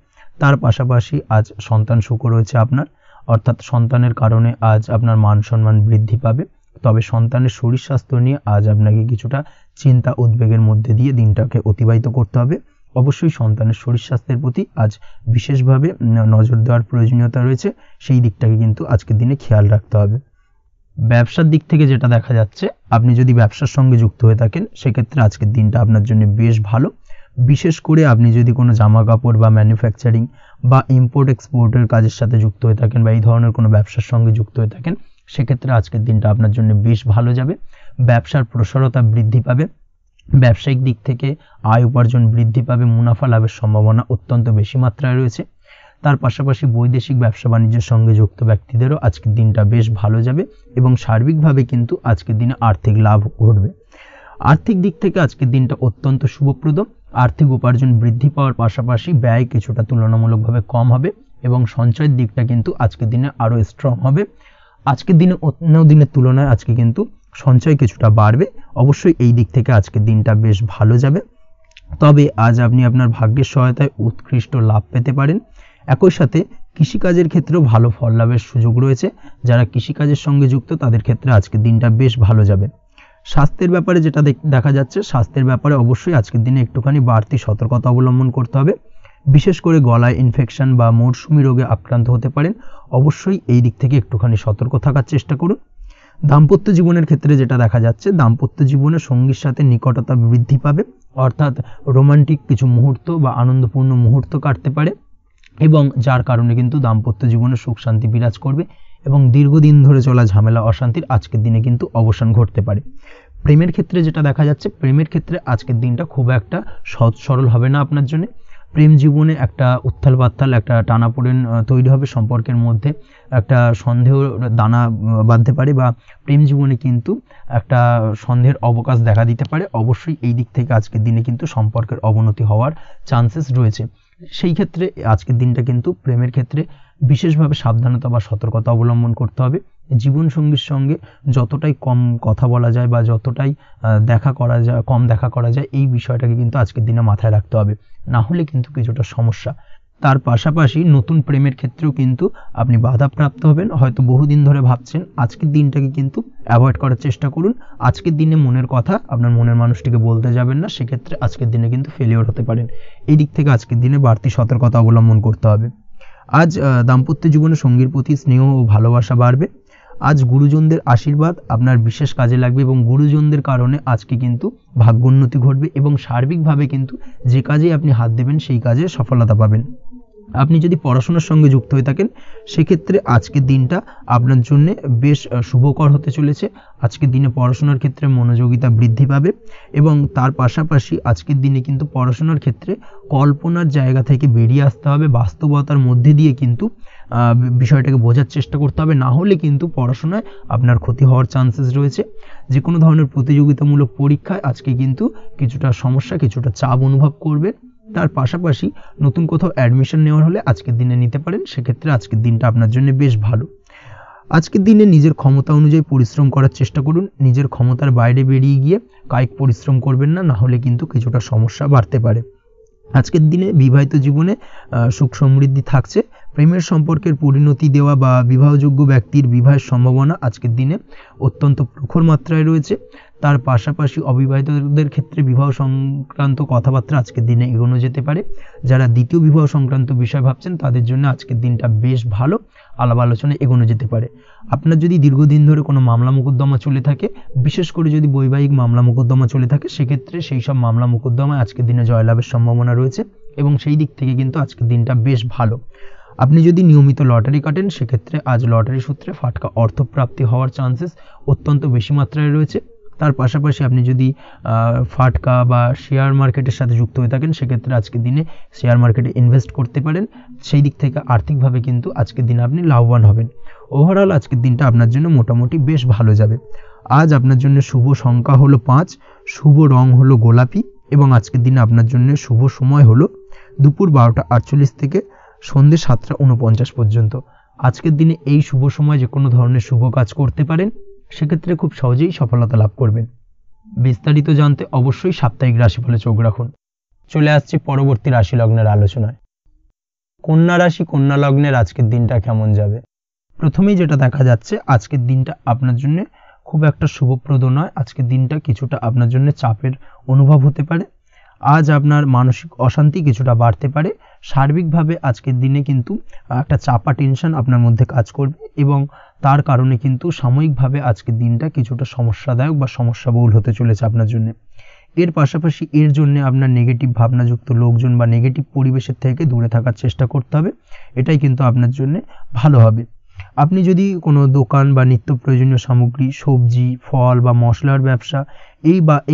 তার পাশাপাশি আজ সন্তান সুখ রয়েছে আপনার, অর্থাৎ সন্তানের কারণে আজ আপনার মান সম্মান বৃদ্ধি পাবে। তবে সন্তানের শরীর স্বাস্থ্য নিয়ে আজ আপনাকে কিছুটা চিন্তা উদ্বেগের মধ্যে দিয়ে দিনটাকে অতিবাহিত করতে হবে। অবশ্যই সন্তানের শরীর স্বাস্থ্যের প্রতি আজ বিশেষভাবে নজর দেওয়ার প্রয়োজনীয়তা রয়েছে। সেই দিকটাকে কিন্তু আজকের দিনে খেয়াল রাখতে হবে। ব্যবসার দিক থেকে যেটা দেখা যাচ্ছে, আপনি যদি ব্যবসার সঙ্গে যুক্ত হয়ে থাকেন, সেক্ষেত্রে আজকের দিনটা আপনার জন্য বেশ ভালো। বিশেষ করে আপনি যদি কোনো জামা কাপড় বা ম্যানুফ্যাকচারিং বা ইম্পোর্ট এক্সপোর্টের কাজের সাথে যুক্ত হয়ে থাকেন বা এই ধরনের কোনো ব্যবসার সঙ্গে যুক্ত হয়ে থাকেন, সেক্ষেত্রে আজকের দিনটা আপনার জন্য বেশ ভালো যাবে। ব্যবসার প্রসারতা বৃদ্ধি পাবে। ব্যবসায়িক দিক থেকে আয় উপার্জন বৃদ্ধি পাবে। মুনাফা লাভের সম্ভাবনা অত্যন্ত বেশি মাত্রায় রয়েছে। তার পাশাপাশি বৈদেশিক ব্যবসা বাণিজ্যের সঙ্গে যুক্ত ব্যক্তিদেরও আজকের দিনটা বেশ ভালো যাবে এবং সার্বিকভাবে কিন্তু আজকের দিনে আর্থিক লাভ ঘটবে। আর্থিক দিক থেকে আজকের দিনটা অত্যন্ত শুভপ্রদ। আর্থিক উপার্জন বৃদ্ধি পাওয়ার পাশাপাশি ব্যয় কিছুটা তুলনামূলকভাবে কম হবে এবং সঞ্চয়ের দিকটা কিন্তু আজকের দিনে আরও স্ট্রং হবে। আজকের দিনে অন্য দিনের তুলনায় আজকে কিন্তু সঞ্চয় কিছুটা বাড়বে। অবশ্যই এই দিক থেকে আজকের দিনটা বেশ ভালো যাবে। তবে আজ আপনি আপনার ভাগ্যের সহায়তায় উৎকৃষ্ট লাভ পেতে পারেন। একই সাথে কৃষিকাজের ক্ষেত্রেও ভালো ফল লাভের সুযোগ রয়েছে। যারা কৃষিকাজের সঙ্গে যুক্ত তাদের ক্ষেত্রে আজকের দিনটা বেশ ভালো যাবে। স্বাস্থ্যের ব্যাপারে যেটা দেখা যাচ্ছে, স্বাস্থ্যের ব্যাপারে অবশ্যই আজকের দিনে একটুখানি বাড়তি সতর্কতা অবলম্বন করতে হবে। বিশেষ করে গলায় ইনফেকশন বা মৌসুমী রোগে আক্রান্ত হতে পারেন। অবশ্যই এই দিক থেকে একটুখানি সতর্ক থাকার চেষ্টা করুন। দাম্পত্য জীবনের ক্ষেত্রে যেটা দেখা যাচ্ছে, দাম্পত্য জীবনে সঙ্গীর সাথে নিকটতা বৃদ্ধি পাবে, অর্থাৎ রোমান্টিক কিছু মুহূর্ত বা আনন্দপূর্ণ মুহূর্ত কাটতে পারে এবং যার কারণে কিন্তু দাম্পত্য জীবনে সুখ শান্তি বিরাজ করবে এবং দীর্ঘদিন ধরে চলা ঝামেলা অশান্তির আজকের দিনে কিন্তু অবসান ঘটতে পারে। প্রেমের ক্ষেত্রে যেটা দেখা যাচ্ছে, প্রেমের ক্ষেত্রে আজকের দিনটা খুব একটা সহজ সরল হবে না আপনার জন্য। প্রেম জীবনে একটা উত্থাল পাত্তাল, একটা টানাপোড়েন তৈরি হবে সম্পর্কের মধ্যে, একটা সন্দেহ দানা বাঁধতে পারে বা প্রেম জীবনে কিন্তু একটা সন্দেহের অবকাশ দেখা দিতে পারে। অবশ্যই এই দিক থেকে আজকের দিনে কিন্তু সম্পর্কের অবনতি হওয়ার চান্সেস রয়েছে। সেই ক্ষেত্রে আজকের দিনটা কিন্তু প্রেমের ক্ষেত্রে বিশেষভাবে সাবধানতা বা সতর্কতা অবলম্বন করতে হবে। জীবনসঙ্গীর সঙ্গে যতটাই কম কথা বলা যায় বা যতটাই কম দেখা করা যায় এই বিষয়টাকে কিন্তু আজকের দিনে মাথায় রাখতে হবে, না হলে কিন্তু কিছুটা সমস্যা। তার পাশাপাশি নতুন প্রেমের ক্ষেত্রেও কিন্তু আপনি বাধাপ্রাপ্ত হবেন। হয়তো বহুদিন ধরে ভাবছেন, আজকের দিনটাকে কিন্তু অ্যাভয়েড করার চেষ্টা করুন। আজকের দিনে মনের কথা আপনার মনের মানুষটিকে বলতে যাবেন না, সেক্ষেত্রে আজকের দিনে কিন্তু ফেলিওর হতে পারেন। এই দিক থেকে আজকের দিনে বাড়তি সতর্কতা অবলম্বন করতে হবে। আজ দাম্পত্য জীবনে সঙ্গীর প্রতি স্নেহ ও ভালোবাসা বাড়বে। আজ গুরুজনদের আশীর্বাদ আপনার বিশেষ কাজে লাগবে এবং গুরুজনদের কারণে আজকে কিন্তু ভাগ্যোন্নতি ঘটবে এবং সার্বিকভাবে কিন্তু যে কাজে আপনি হাত দেবেন সেই কাজে সফলতা পাবেন। আপনি যদি পড়াশোনার সঙ্গে যুক্ত হয়ে থাকেন সেক্ষেত্রে আজকের দিনটা আপনার জন্য বেশ শুভকর হতে চলেছে। আজকের দিনে পড়াশোনার ক্ষেত্রে মনোযোগিতা বৃদ্ধি পাবে এবং তার পাশাপাশি আজকের দিনে কিন্তু পড়াশোনার ক্ষেত্রে কল্পনার জায়গা থেকে বেরিয়ে আসতে হবে, বাস্তবতার মধ্যে দিয়ে কিন্তু বিষয়টাকে বোঝার চেষ্টা করতে হবে, না হলে কিন্তু পড়াশোনায় আপনার ক্ষতি হওয়ার চান্সেস রয়েছে। যে কোনো ধরনের প্রতিযোগিতামূলক পরীক্ষায় আজকে কিন্তু কিছুটা সমস্যা, কিছুটা চাপ অনুভব করবে। তার পাশাপাশি নতুন কোথাও অ্যাডমিশন নেওয়ার হলে আজকের দিনে নিতে পারেন, সেক্ষেত্রে আজকের দিনটা আপনার জন্য বেশ ভালো। আজকের দিনে নিজের ক্ষমতা অনুযায়ী পরিশ্রম করার চেষ্টা করুন। নিজের ক্ষমতার বাইরে বেরিয়ে গিয়ে কায়িক পরিশ্রম করবেন না, না হলে কিন্তু কিছুটা সমস্যা বাড়তে পারে। আজকের দিনে বিবাহিত জীবনে সুখ সমৃদ্ধি থাকছে। প্রেমের সম্পর্কের পরিণতি দেওয়া বা বিবাহযোগ্য ব্যক্তির বিবাহের সম্ভাবনা আজকের দিনে অত্যন্ত প্রখর মাত্রায় রয়েছে। তার পাশাপাশি অবিবাহিতদের ক্ষেত্রে বিবাহ সংক্রান্ত কথাবার্তা আজকের দিনে এগোনো যেতে পারে। যারা দ্বিতীয় বিবাহ সংক্রান্ত বিষয় ভাবছেন তাদের জন্য আজকের দিনটা বেশ ভালো, আলাপ আলোচনা এগোনো যেতে পারে। আপনার যদি দীর্ঘদিন ধরে কোনো মামলা মোকদ্দমা চলে থাকে, বিশেষ করে যদি বৈবাহিক মামলা মোকদ্দমা চলে থাকে, সেক্ষেত্রে সেই সব মামলা মোকদ্দমায় আজকের দিনে জয়লাভের সম্ভাবনা রয়েছে এবং সেই দিক থেকে কিন্তু আজকের দিনটা বেশ ভালো। আপনি যদি নিয়মিত লটারি কাটেন সেক্ষেত্রে আজ লটারি সূত্রে ফাটকা অর্থপ্রাপ্তি হওয়ার চান্সেস অত্যন্ত বেশি মাত্রায় রয়েছে। তার পাশাপাশি আপনি যদি ফাটকা বা শেয়ার মার্কেটের সাথে যুক্ত হয়ে থাকেন সেক্ষেত্রে আজকের দিনে শেয়ার মার্কেটে ইনভেস্ট করতে পারেন। সেই দিক থেকে আর্থিকভাবে কিন্তু আজকের দিনে আপনি লাভবান হবেন। ওভারঅল আজকের দিনটা আপনার জন্য মোটামুটি বেশ ভালো যাবে। আজ আপনার জন্য শুভ সংখ্যা হলো 5, শুভ রং হলো গোলাপি এবং আজকের দিনে আপনার জন্য শুভ সময় হলো দুপুর 12:48 থেকে সন্ধ্যে 7:49 পর্যন্ত। আজকের দিনে এই শুভ সময় যে কোনো ধরনের শুভ কাজ করতে পারেন, সেক্ষেত্রে খুব সহজেই সফলতা লাভ করবেন। বিস্তারিত জানতে অবশ্যই সাপ্তাহিক রাশিফলে চোখ রাখুন। চলে আসছি পরবর্তী রাশি লগ্নের আলোচনায়। কন্যা রাশি, কন্যা লগ্নের আজকের দিনটা কেমন যাবে? প্রথমেই যেটা দেখা যাচ্ছে, আজকের দিনটা আপনার জন্য খুব একটা শুভপ্রদ নয়। আজকের দিনটা কিছুটা আপনার জন্য চাপের অনুভব হতে পারে। আজ আপনার মানসিক অশান্তি কিছুটা বাড়তে পারে। সার্বিকভাবে আজকের দিনে কিন্তু একটা চাপা টেনশন আপনার মধ্যে কাজ করবে এবং তার কারণে কিন্তু সাময়িকভাবে আজকের দিনটা কিছুটা সমস্যাদায়ক বা সমস্যাবহুল হতে চলেছে আপনার জন্য। এর পাশাপাশি এর জন্য আপনার নেগেটিভ ভাবনাযুক্ত লোকজন বা নেগেটিভ পরিবেশের থেকে দূরে থাকার চেষ্টা করতে হবে। এটাই কিন্তু আপনার জন্য ভালো হবে। আপনি যদি কোনো দোকান বা নিত্য প্রয়োজনীয় সামগ্রী, সবজি, ফল বা মশলার ব্যবসা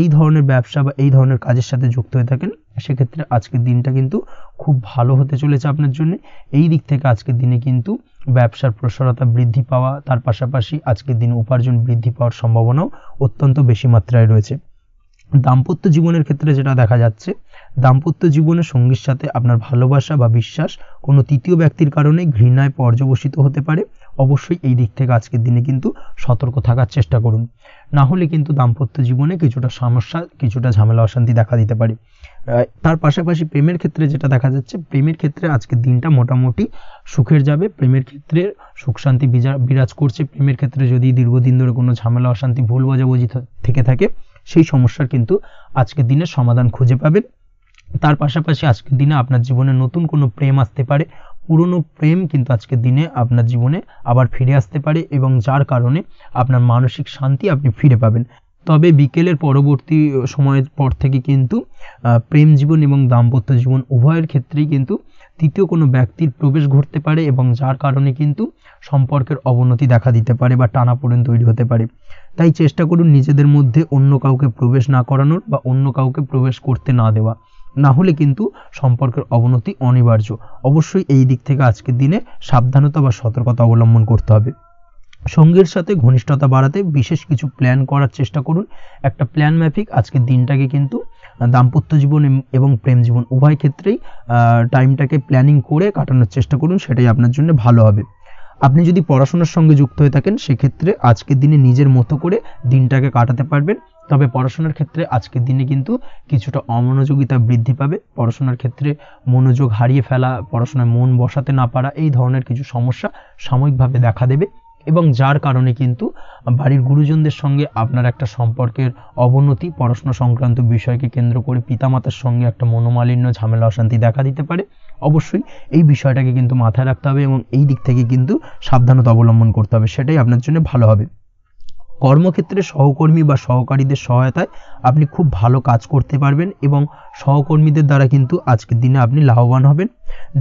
এই ধরনের ব্যবসা বা এই ধরনের কাজের সাথে যুক্ত হয়ে থাকেন, সেক্ষেত্রে আজকের দিনটা কিন্তু খুব ভালো হতে চলেছে আপনার জন্য। এই দিক থেকে আজকের দিনে কিন্তু ব্যবসার প্রসারতা বৃদ্ধি পাওয়া, তার পাশাপাশি আজকের দিনে উপার্জন বৃদ্ধি পাওয়ার সম্ভাবনাও অত্যন্ত বেশি মাত্রায় রয়েছে। দাম্পত্য জীবনের ক্ষেত্রে যেটা দেখা যাচ্ছে, দাম্পত্য জীবনে সঙ্গীর সাথে আপনার ভালোবাসা বা বিশ্বাস কোনো তৃতীয় ব্যক্তির কারণে ঘৃণায় পর্যবসিত হতে পারে। অবশ্যই এই দিক থেকে আজকের দিনে কিন্তু সতর্ক থাকার চেষ্টা করুন, না হলে কিন্তু দাম্পত্য জীবনে কিছুটা সমস্যা, কিছুটা ঝামেলা অশান্তি দেখা দিতে পারে। তার পাশাপাশি প্রেমের ক্ষেত্রে যেটা দেখা যাচ্ছে, প্রেমের ক্ষেত্রে আজকের দিনটা মোটামুটি সুখের যাবে। প্রেমের ক্ষেত্রে সুখ শান্তি বিরাজ করছে। প্রেমের ক্ষেত্রে যদি দীর্ঘদিন ধরে কোনো ঝামেলা অশান্তি, ভুল বোঝাবুঝি থেকে থাকে, সেই সমস্যার কিন্তু আজকের দিনে সমাধান খুঁজে পাবেন। তার পাশাপাশি আজকের দিনে আপনার জীবনে নতুন কোনো প্রেম আসতে পারে। পুরনো প্রেম কিন্তু আজকের দিনে আপনার জীবনে আবার ফিরে আসতে পারে এবং যার কারণে আপনার মানসিক শান্তি আপনি ফিরে পাবেন। তবে বিকেলের পরবর্তী সময়ের পর থেকে কিন্তু প্রেম জীবন এবং দাম্পত্য জীবন উভয়ের ক্ষেত্রেই কিন্তু তৃতীয় কোনো ব্যক্তির প্রবেশ ঘটতে পারে এবং যার কারণে কিন্তু সম্পর্কের অবনতি দেখা দিতে পারে বা টানাপোড়েন তৈরি হতে পারে। তাই চেষ্টা করুন নিজেদের মধ্যে অন্য কাউকে প্রবেশ না করানোর বা অন্য কাউকে প্রবেশ করতে না দেওয়া, না হলে কিন্তু সম্পর্কের অবনতি অনিবার্য। অবশ্যই এই দিক থেকে আজকের দিনে সাবধানতা বা সতর্কতা অবলম্বন করতে হবে। সঙ্গীর সাথে ঘনিষ্ঠতা বাড়াতে বিশেষ কিছু প্ল্যান করার চেষ্টা করুন। একটা প্ল্যান মাফিক আজকের দিনটাকে কিন্তু দাম্পত্য জীবন এবং প্রেম জীবন উভয় ক্ষেত্রেই টাইমটাকে প্ল্যানিং করে কাটানোর চেষ্টা করুন, সেটাই আপনার জন্য ভালো হবে। আপনি যদি পড়াশোনার সঙ্গে যুক্ত হয়ে থাকেন সেক্ষেত্রে আজকের দিনে নিজের মতো করে দিনটাকে কাটাতে পারবেন। তবে পড়াশোনার ক্ষেত্রে আজকের দিনে কিন্তু কিছুটা অমনোযোগিতা বৃদ্ধি পাবে। পড়াশোনার ক্ষেত্রে মনোযোগ হারিয়ে ফেলা, পড়াশোনায় মন বসাতে না পারা, এই ধরনের কিছু সমস্যা সাময়িকভাবে দেখা দেবে এবং যার কারণে কিন্তু বাড়ির গুরুজনদের সঙ্গে আপনার একটা সম্পর্কের অবনতি, পড়াশোনা সংক্রান্ত বিষয়কে কেন্দ্র করে পিতামাতার সঙ্গে একটা মনোমালিন্য, ঝামেলা, অশান্তি দেখা দিতে পারে। অবশ্যই এই বিষয়টাকে কিন্তু মাথায় রাখতে হবে এবং এই দিক থেকে কিন্তু সাবধানতা অবলম্বন করতে হবে, সেটাই আপনার জন্য ভালো হবে। কর্মক্ষেত্রে সহকর্মী বা সহকারীদের সহায়তায় আপনি খুব ভালো কাজ করতে পারবেন এবং সহকর্মীদের দ্বারা কিন্তু আজকের দিনে আপনি লাভবান হবেন,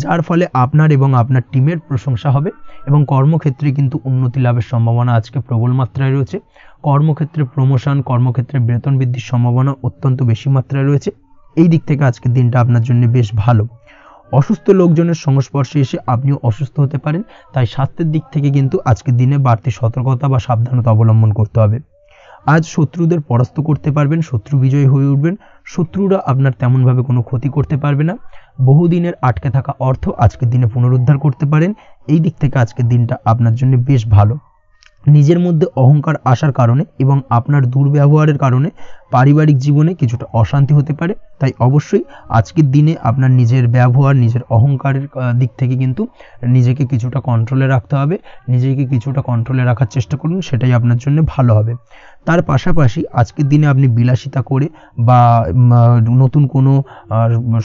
যার ফলে আপনার এবং আপনার টিমের প্রশংসা হবে এবং কর্মক্ষেত্রে কিন্তু উন্নতি লাভের সম্ভাবনা আজকে প্রবল মাত্রায় রয়েছে। কর্মক্ষেত্রে প্রমোশন, কর্মক্ষেত্রে বেতন বৃদ্ধির সম্ভাবনা অত্যন্ত বেশি মাত্রায় রয়েছে। এই দিক থেকে আজকের দিনটা আপনার জন্য বেশ ভালো। অসুস্থ লোকজনের সংস্পর্শে এসে আপনিও অসুস্থ হতে পারেন, তাই স্বাস্থ্যের দিক থেকে কিন্তু আজকের দিনে বাড়তি সতর্কতা বা সাবধানতা অবলম্বন করতে হবে। আজ শত্রুদের পরাস্ত করতে পারবেন, শত্রু বিজয়ী হয়ে উঠবেন, শত্রুরা আপনার তেমনভাবে কোনো ক্ষতি করতে পারবে না। বহুদিনের আটকে থাকা অর্থ আজকের দিনে পুনরুদ্ধার করতে পারেন। এই দিক থেকে আজকের দিনটা আপনার জন্য বেশ ভালো। নিজের মধ্যে অহংকার আসার কারণে এবং আপনার দুর্ব্যবহারের কারণে পারিবারিক জীবনে কিছুটা অশান্তি হতে পারে, তাই অবশ্যই আজকের দিনে আপনার নিজের ব্যবহার, নিজের অহংকারের দিক থেকে কিন্তু নিজেকে কিছুটা কন্ট্রোলে রাখতে হবে। নিজেকে কিছুটা কন্ট্রোলে রাখার চেষ্টা করুন, সেটাই আপনার জন্য ভালো হবে। তার পাশাপাশি আজকের দিনে আপনি বিলাসিতা করে বা নতুন কোনো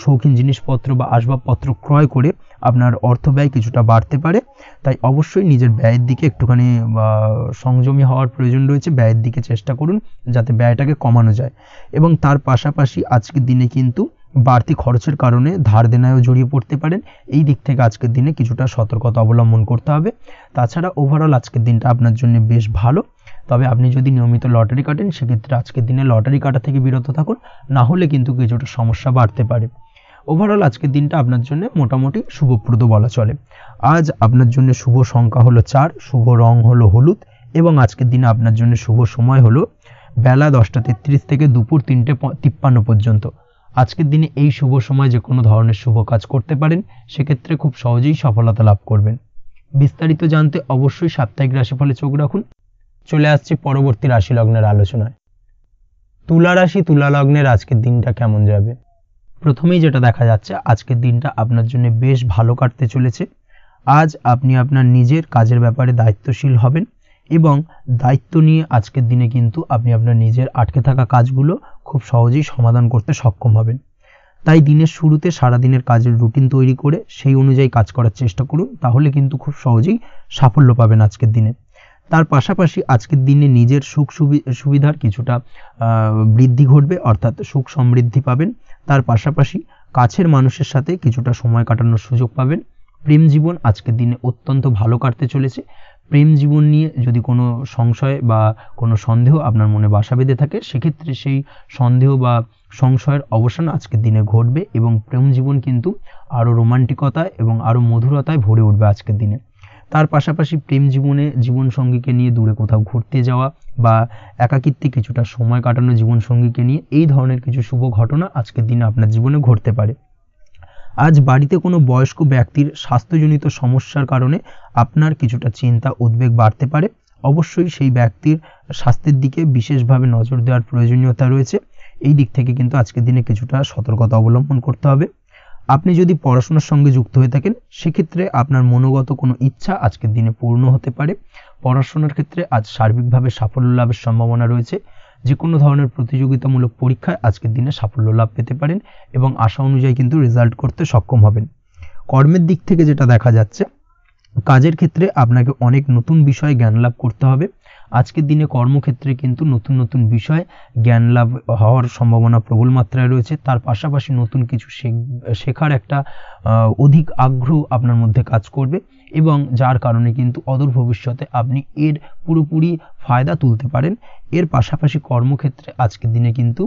শৌখিন জিনিসপত্র বা আসবাবপত্র ক্রয় করে আপনার অর্থ ব্যয় কিছুটা বাড়তে পারে, তাই অবশ্যই নিজের ব্যয়ের দিকে একটুখানি সংযমী হওয়ার প্রয়োজন রয়েছে। ব্যয়ের দিকে চেষ্টা করুন যাতে ব্যয়টাকে কমানো যায় এবং তার পাশাপাশি আজকের দিনে কিন্তু বাড়তি খরচের কারণে ধার দেনায়ও জড়িয়ে পড়তে পারেন। এই দিক থেকে আজকের দিনে কিছুটা সতর্কতা অবলম্বন করতে হবে। তাছাড়া ওভারঅল আজকের দিনটা আপনার জন্য বেশ ভালো। তবে আপনি যদি নিয়মিত লটারি কাটেন সেক্ষেত্রে আজকের দিনে লটারি কাটা থেকে বিরত থাকুন, না হলে কিন্তু কিছুটা সমস্যা বাড়তে পারে। ওভারঅল আজকের দিনটা আপনার জন্য মোটামুটি শুভপ্রদ বলা চলে। আজ আপনার জন্য শুভ সংখ্যা হলো 4, শুভ রং হলো হলুদ এবং আজকের দিনে আপনার জন্য শুভ সময় হলো বেলা 10:33 থেকে দুপুর 3:53 পর্যন্ত। আজকের দিনে এই শুভ সময় যে কোনো ধরনের শুভ কাজ করতে পারেন, সেক্ষেত্রে খুব সহজেই সফলতা লাভ করবেন। বিস্তারিত জানতে অবশ্যই সাপ্তাহিক রাশিফলে চোখ রাখুন। চলে আসছে পরবর্তী রাশি লগ্নের আলোচনায়। তুলা রাশি, তুলা লগ্নের আজকের দিনটা কেমন যাবে? প্রথমেই যেটা দেখা যাচ্ছে আজকের দিনটা আপনার জন্য বেশ ভালো কাটতে চলেছে। আজ আপনি আপনার নিজের কাজের ব্যাপারে দায়িত্বশীল হবেন এবং দায়িত্ব নিয়ে আজকের দিনে কিন্তু আপনি আপনার নিজের আটকে থাকা কাজগুলো খুব সহজেই সমাধান করতে সক্ষম হবেন। তাই দিনের শুরুতে সারাদিনের কাজের রুটিন তৈরি করে সেই অনুযায়ী কাজ করার চেষ্টা করুন, তাহলে কিন্তু খুব সহজেই সাফল্য পাবেন আজকের দিনে। তার পাশাপাশি আজকের দিনে নিজের সুখ সুবিধার কিছুটা বৃদ্ধি ঘটবে, অর্থাৎ সুখ সমৃদ্ধি পাবেন। তার পাশাপাশি কাছের মানুষের সাথে কিছুটা সময় কাটানোর সুযোগ পাবেন। প্রেম জীবন আজকের দিনে অত্যন্ত ভালো কাটতে চলেছে। প্রেম জীবন নিয়ে যদি কোনো সংশয় বা কোনো সন্দেহ আপনার মনে বাসা বেঁধে থাকে, সেক্ষেত্রে সেই সন্দেহ বা সংশয়ের অবসান আজকের দিনে ঘটবে এবং প্রেম জীবন কিন্তু আরও রোমান্টিকতায় এবং আরও মধুরতায় ভরে উঠবে আজকের দিনে। তার পাশাপাশি প্রেম জীবনে জীবনসঙ্গীকে নিয়ে দূরে কোথাও ঘুরতে যাওয়া বা একাকিত্বে কিছুটা সময় কাটানো জীবনসঙ্গীকে নিয়ে, এই ধরনের কিছু শুভ ঘটনা আজকের দিনে আপনার জীবনে ঘটতে পারে। আজ বাড়িতে কোনো বয়স্ক ব্যক্তির স্বাস্থ্যজনিত সমস্যার কারণে আপনার কিছুটা চিন্তা উদ্বেগ বাড়তে পারে। অবশ্যই সেই ব্যক্তির স্বাস্থ্যের দিকে বিশেষভাবে নজর দেওয়ার প্রয়োজনীয়তা রয়েছে। এই দিক থেকে কিন্তু আজকের দিনে কিছুটা সতর্কতা অবলম্বন করতে হবে। আপনি যদি পড়াশোনার সঙ্গে যুক্ত হয়ে থাকেন সেক্ষেত্রে আপনার মনোগত কোনো ইচ্ছা আজকের দিনে পূর্ণ হতে পারে। পড়াশোনার ক্ষেত্রে আজ সার্বিকভাবে সাফল্য লাভের সম্ভাবনা রয়েছে। যে কোনো ধরনের প্রতিযোগিতামূলক পরীক্ষায় আজকের দিনে সাফল্য লাভ পেতে পারেন এবং আশা অনুযায়ী কিন্তু রেজাল্ট করতে সক্ষম হবেন। কর্মের দিক থেকে যেটা দেখা যাচ্ছে, কাজের ক্ষেত্রে আপনাকে অনেক নতুন বিষয়ে জ্ঞান লাভ করতে হবে। আজকের দিনে কর্মক্ষেত্রে কিন্তু নতুন নতুন বিষয় জ্ঞান লাভ হওয়ার সম্ভাবনা প্রবল মাত্রায় রয়েছে। তার পাশাপাশি নতুন কিছু শেখার একটা অধিক আগ্রহ আপনার মধ্যে কাজ করবে এবং যার কারণে কিন্তু অদূর ভবিষ্যতে আপনি এর পুরোপুরি ফায়দা তুলতে পারেন। এর পাশাপাশি কর্মক্ষেত্রে আজকের দিনে কিন্তু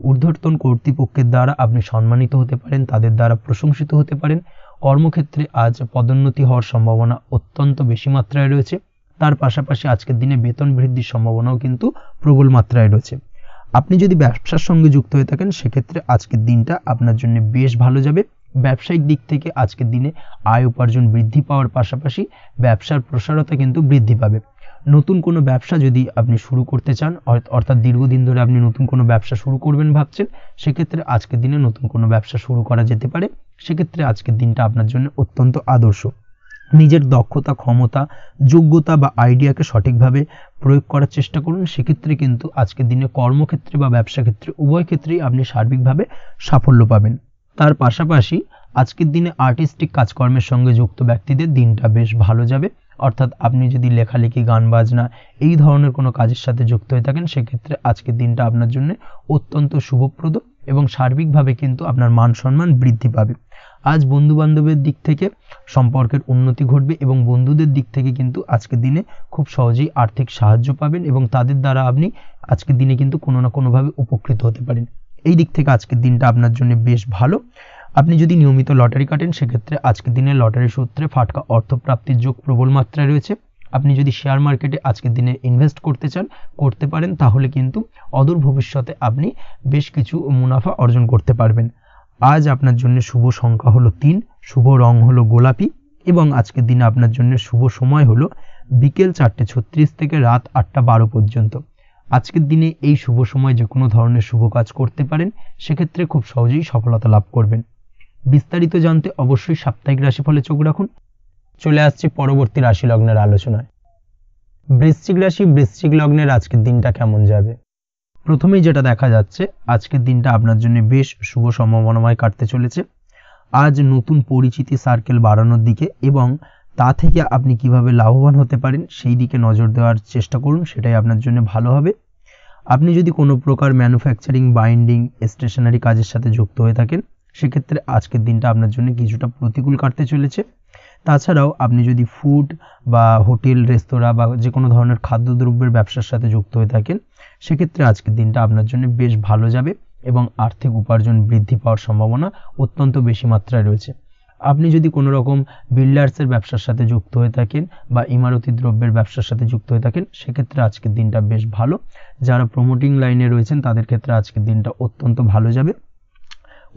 ঊর্ধ্বতন কর্তৃপক্ষের দ্বারা আপনি সম্মানিত হতে পারেন, তাদের দ্বারা প্রশংসিত হতে পারেন। কর্মক্ষেত্রে আজ পদোন্নতি হওয়ার সম্ভাবনা অত্যন্ত বেশি মাত্রায় রয়েছে। তার পাশাপাশি আজকের দিনে বেতন বৃদ্ধির সম্ভাবনাও কিন্তু প্রবল মাত্রায় রয়েছে। আপনি যদি ব্যবসার সঙ্গে যুক্ত হয়ে থাকেন সেক্ষেত্রে আজকের দিনটা আপনার জন্য বেশ ভালো যাবে। ব্যবসায়িক দিক থেকে আজকের দিনে আয় উপার্জন বৃদ্ধি পাওয়ার পাশাপাশি ব্যবসার প্রসারতা কিন্তু বৃদ্ধি পাবে। নতুন কোনো ব্যবসা যদি আপনি শুরু করতে চান, অর্থাৎ দীর্ঘদিন ধরে আপনি নতুন কোনো ব্যবসা শুরু করবেন ভাবছেন, সেক্ষেত্রে আজকের দিনে নতুন কোনো ব্যবসা শুরু করা যেতে পারে। সেক্ষেত্রে আজকের দিনটা আপনার জন্য অত্যন্ত আদর্শ। নিজের দক্ষতা, ক্ষমতা, যোগ্যতা বা আইডিয়াকে সঠিকভাবে প্রয়োগ করার চেষ্টা করুন। সেক্ষেত্রে কিন্তু আজকের দিনে কর্মক্ষেত্রে বা ব্যবসা ক্ষেত্রে উভয় ক্ষেত্রেই আপনি সার্বিকভাবে সাফল্য পাবেন। তার পাশাপাশি আজকের দিনে আর্টিস্টিক কাজকর্মের সঙ্গে যুক্ত ব্যক্তিদের দিনটা বেশ ভালো যাবে। অর্থাৎ আপনি যদি লেখালেখি, গান বাজনা এই ধরনের কোনো কাজের সাথে যুক্ত হয়ে থাকেন সেক্ষেত্রে আজকের দিনটা আপনার জন্য অত্যন্ত শুভপ্রদ এবং সার্বিকভাবে কিন্তু আপনার মান সম্মান বৃদ্ধি পাবে। আজ বন্ধু বান্ধবের দিক থেকে সম্পর্কের উন্নতি ঘটবে এবং বন্ধুদের দিক থেকে কিন্তু আজকের দিনে খুব সহজেই আর্থিক সাহায্য পাবেন এবং তাদের দ্বারা আপনি আজকের দিনে কিন্তু কোনো না কোনোভাবে উপকৃত হতে পারেন। এই দিক থেকে আজকের দিনটা আপনার জন্য বেশ ভালো। আপনি যদি নিয়মিত লটারি কাটেন সেক্ষেত্রে আজকের দিনে লটারি সূত্রে ফাটকা অর্থপ্রাপ্তির যোগ প্রবল মাত্রায় রয়েছে। আপনি যদি শেয়ার মার্কেটে আজকের দিনে ইনভেস্ট করতে চান, করতে পারেন, তাহলে কিন্তু অদূর ভবিষ্যতে আপনি বেশ কিছু মুনাফা অর্জন করতে পারবেন। আজ আপনার জন্য শুভ সংখ্যা হলো 3, শুভ রং হলো গোলাপি এবং আজকের দিনে আপনার জন্য শুভ সময় হলো বিকেল 4:36 থেকে রাত 8:12 পর্যন্ত। আজকের দিনে এই শুভ সময় যে কোনো ধরনের শুভ কাজ করতে পারেন, সেক্ষেত্রে খুব সহজেই সফলতা লাভ করবেন। বিস্তারিত জানতে অবশ্যই সাপ্তাহিক রাশিফলে চোখ রাখুন। চলে আসছে পরবর্তী রাশি লগ্নের আলোচনায়। বৃশ্চিক রাশি, বৃশ্চিক লগ্নের আজকের দিনটা কেমন যাবে? প্রথমেই যেটা দেখা যাচ্ছে, আজকের দিনটা আপনার জন্য বেশ শুভ সম্ভাবনাময় কাটতে চলেছে। আজ নতুন পরিচিতি সার্কেল বাড়ানোর দিকে এবং তা থেকে আপনি কিভাবে লাভবান হতে পারেন সেই দিকে নজর দেওয়ার চেষ্টা করুন, সেটাই আপনার জন্য ভালো হবে। আপনি যদি কোনো প্রকার ম্যানুফ্যাকচারিং, বাইন্ডিং, স্টেশনারি কাজের সাথে যুক্ত হয়ে থাকেন সেক্ষেত্রে আজকের দিনটা আপনার জন্য কিছুটা প্রতিকূল কাটতে চলেছে। তাছাড়াও আপনি যদি ফুড বা হোটেল, রেস্তোরাঁ বা যে কোনো ধরনের খাদ্যদ্রব্যের ব্যবসার সাথে যুক্ত হয়ে থাকেন সেক্ষেত্রে আজকের দিনটা আপনার জন্য বেশ ভালো যাবে এবং আর্থিক উপার্জন বৃদ্ধি পাওয়ার সম্ভাবনা অত্যন্ত বেশি মাত্রায় রয়েছে। আপনি যদি কোনো রকম বিল্ডার্সের ব্যবসার সাথে যুক্ত হয়ে থাকেন বা ইমারতি দ্রব্যের ব্যবসার সাথে যুক্ত হয়ে থাকেন সেক্ষেত্রে আজকের দিনটা বেশ ভালো। যারা প্রমোটিং লাইনে রয়েছেন তাদের ক্ষেত্রে আজকের দিনটা অত্যন্ত ভালো যাবে।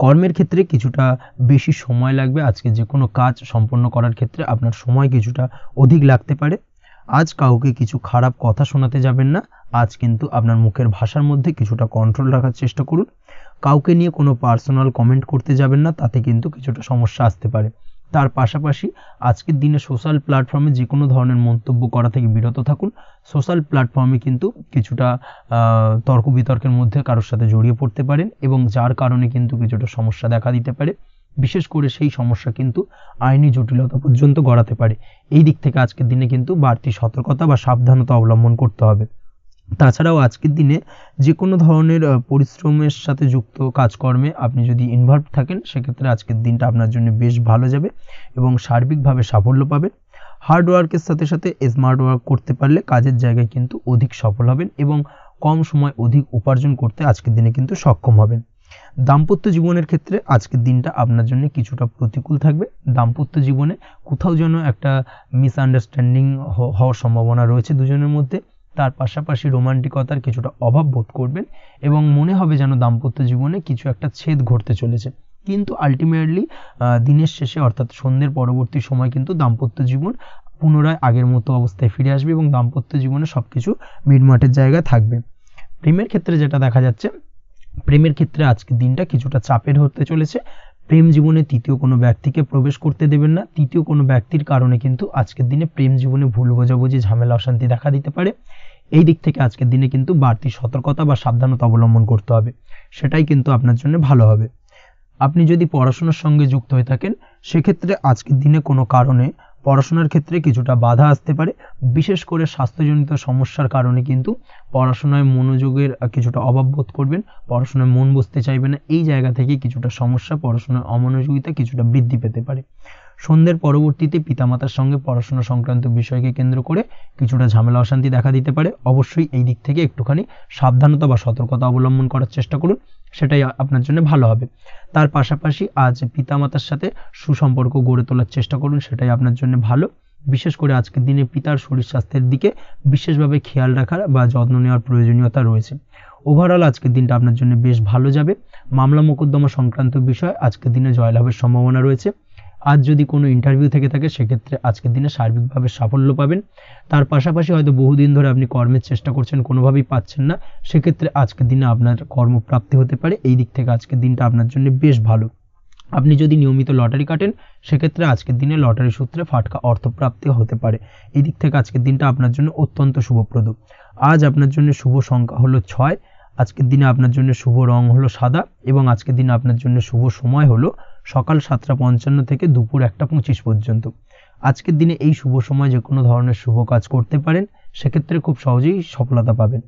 কর্মের ক্ষেত্রে কিছুটা বেশি সময় লাগবে। আজকে যে কোনো কাজ সম্পন্ন করার ক্ষেত্রে আপনার সময় কিছুটা অধিক লাগতে পারে। আজ কাউকে কিছু খারাপ কথা শোনাতে যাবেন না। আজ কিন্তু আপনার মুখের ভাষার মধ্যে কিছুটা কন্ট্রোল রাখার চেষ্টা করুন। কাউকে নিয়ে কোনো পার্সোনাল কমেন্ট করতে যাবেন না, তাতে কিন্তু কিছুটা সমস্যা আসতে পারে। তার পাশাপাশি আজকের দিনে সোশ্যাল প্ল্যাটফর্মে যে কোনো ধরনের মন্তব্য করা থেকে বিরত থাকুন। সোশ্যাল প্ল্যাটফর্মে কিন্তু কিছুটা তর্ক বিতর্কের মধ্যে কারোর সাথে জড়িয়ে পড়তে পারেন এবং যার কারণে কিন্তু কিছুটা সমস্যা দেখা দিতে পারে। বিশেষ করে সেই সমস্যা কিন্তু আইনি জটিলতা পর্যন্ত গড়াতে পারে। এই দিক থেকে আজকের দিনে কিন্তু বাড়তি সতর্কতা বা সাবধানতা অবলম্বন করতে হবে। তাছাড়াও আজকের দিনে যে কোনো ধরনের পরিশ্রমের সাথে যুক্ত কাজকর্মে আপনি যদি ইনভলভ থাকেন সেক্ষেত্রে আজকের দিনটা আপনার জন্য বেশ ভালো যাবে এবং সার্বিকভাবে সাফল্য পাবেন। হার্ড ওয়ার্কের সাথে সাথে স্মার্ট ওয়ার্ক করতে পারলে কাজের জায়গায় কিন্তু অধিক সফল হবেন এবং কম সময় অধিক উপার্জন করতে আজকের দিনে কিন্তু সক্ষম হবেন। দাম্পত্য জীবনের ক্ষেত্রে আজকের দিনটা আপনার জন্য কিছুটা প্রতিকূল থাকবে। দাম্পত্য জীবনে কোথাও যেন একটা মিসআন্ডারস্ট্যান্ডিং হওয়ার সম্ভাবনা রয়েছে দুজনের মধ্যে। তার পাশাপাশি রোমান্টিকতার কিছুটা অভাব বোধ করবেন এবং মনে হবে যেন দাম্পত্য জীবনে কিছু একটা ছেদ ঘটতে চলেছে। কিন্তু আলটিমেটলি দিনের শেষে অর্থাৎ সন্ধ্যের পরবর্তী সময় কিন্তু দাম্পত্য জীবন পুনরায় আগের মতো অবস্থায় ফিরে আসবে এবং দাম্পত্য জীবনে সবকিছু মিটমাটের জায়গায় থাকবে। প্রেমের ক্ষেত্রে যেটা দেখা যাচ্ছে, প্রেমের ক্ষেত্রে আজকের দিনটা কিছুটা চাপের হতে চলেছে। প্রেম জীবনে তৃতীয় কোনো ব্যক্তিকে প্রবেশ করতে দেবেন না। তৃতীয় কোনো ব্যক্তির কারণে কিন্তু আজকের দিনে প্রেম জীবনে ভুল বোঝাবুঝি, ঝামেলা, অশান্তি দেখা দিতে পারে। এই দিক থেকে আজকের দিনে কিন্তু বাড়তি সতর্কতা বা সাবধানতা অবলম্বন করতে হবে, সেটাই কিন্তু আপনার জন্য ভালো হবে। আপনি যদি পড়াশোনার সঙ্গে যুক্ত হয়ে থাকেন সেক্ষেত্রে আজকের দিনে কোনো কারণে পড়াশোনার ক্ষেত্রে কিছুটা বাধা আসতে পারে। বিশেষ করে স্বাস্থ্যজনিত সমস্যার কারণে কিন্তু পড়াশোনায় মনোযোগের কিছুটা অভাব বোধ করবেন, পড়াশোনায় মন বসতে চাইবে না। এই জায়গা থেকে কিছুটা সমস্যা, পড়াশোনার অমনোযোগিতা কিছুটা বৃদ্ধি পেতে পারে। সন্ধ্যের পরবর্তীতে পিতামাতার সঙ্গে পড়াশোনা সংক্রান্ত বিষয়কে কেন্দ্র করে কিছুটা ঝামেলা, অশান্তি দেখা দিতে পারে। অবশ্যই এই দিক থেকে একটুখানি সাবধানতা বা সতর্কতা অবলম্বন করার চেষ্টা করুন, সেটাই আপনার জন্য ভালো হবে। তার পাশাপাশি আজ পিতামাতার সাথে সুসম্পর্ক গড়ে তোলার চেষ্টা করুন, সেটাই আপনার জন্য ভালো। বিশেষ করে আজকের দিনে পিতার শরীর স্বাস্থ্যের দিকে বিশেষভাবে খেয়াল রাখার বা যত্ন নেওয়ার প্রয়োজনীয়তা রয়েছে। ওভারঅল আজকের দিনটা আপনার জন্য বেশ ভালো যাবে। মামলা মোকদ্দমা সংক্রান্ত বিষয় আজকের দিনে জয়লাভের সম্ভাবনা রয়েছে। আজ যদি কোনো ইন্টারভিউ থেকে থাকে সেক্ষেত্রে আজকের দিনে সার্বিকভাবে সাফল্য পাবেন। তার পাশাপাশি হয়তো বহুদিন ধরে আপনি কর্মের চেষ্টা করছেন, কোনোভাবেই পাচ্ছেন না, সেক্ষেত্রে আজকের দিনে আপনার কর্মপ্রাপ্তি হতে পারে। এই দিক থেকে আজকের দিনটা আপনার জন্য বেশ ভালো। আপনি যদি নিয়মিত লটারি কাটেন সেক্ষেত্রে আজকের দিনে লটারি সূত্রে ফাটকা অর্থপ্রাপ্তি হতে পারে। এই দিক থেকে আজকের দিনটা আপনার জন্য অত্যন্ত শুভপ্রদ। আজ আপনার জন্য শুভ সংখ্যা হলো 6। আজকের দিনে আপনার জন্য শুভ রং হলো সাদা এবং আজকের দিনে আপনার জন্য শুভ সময় হলো সকাল 7:55 থেকে দুপুর 1:25 পর্যন্ত। আজকের দিনে এই শুভ সময় যে কোনো ধরনের শুভ কাজ করতে পারেন, সেক্ষেত্রে খুব সহজেই সফলতা পাবেন।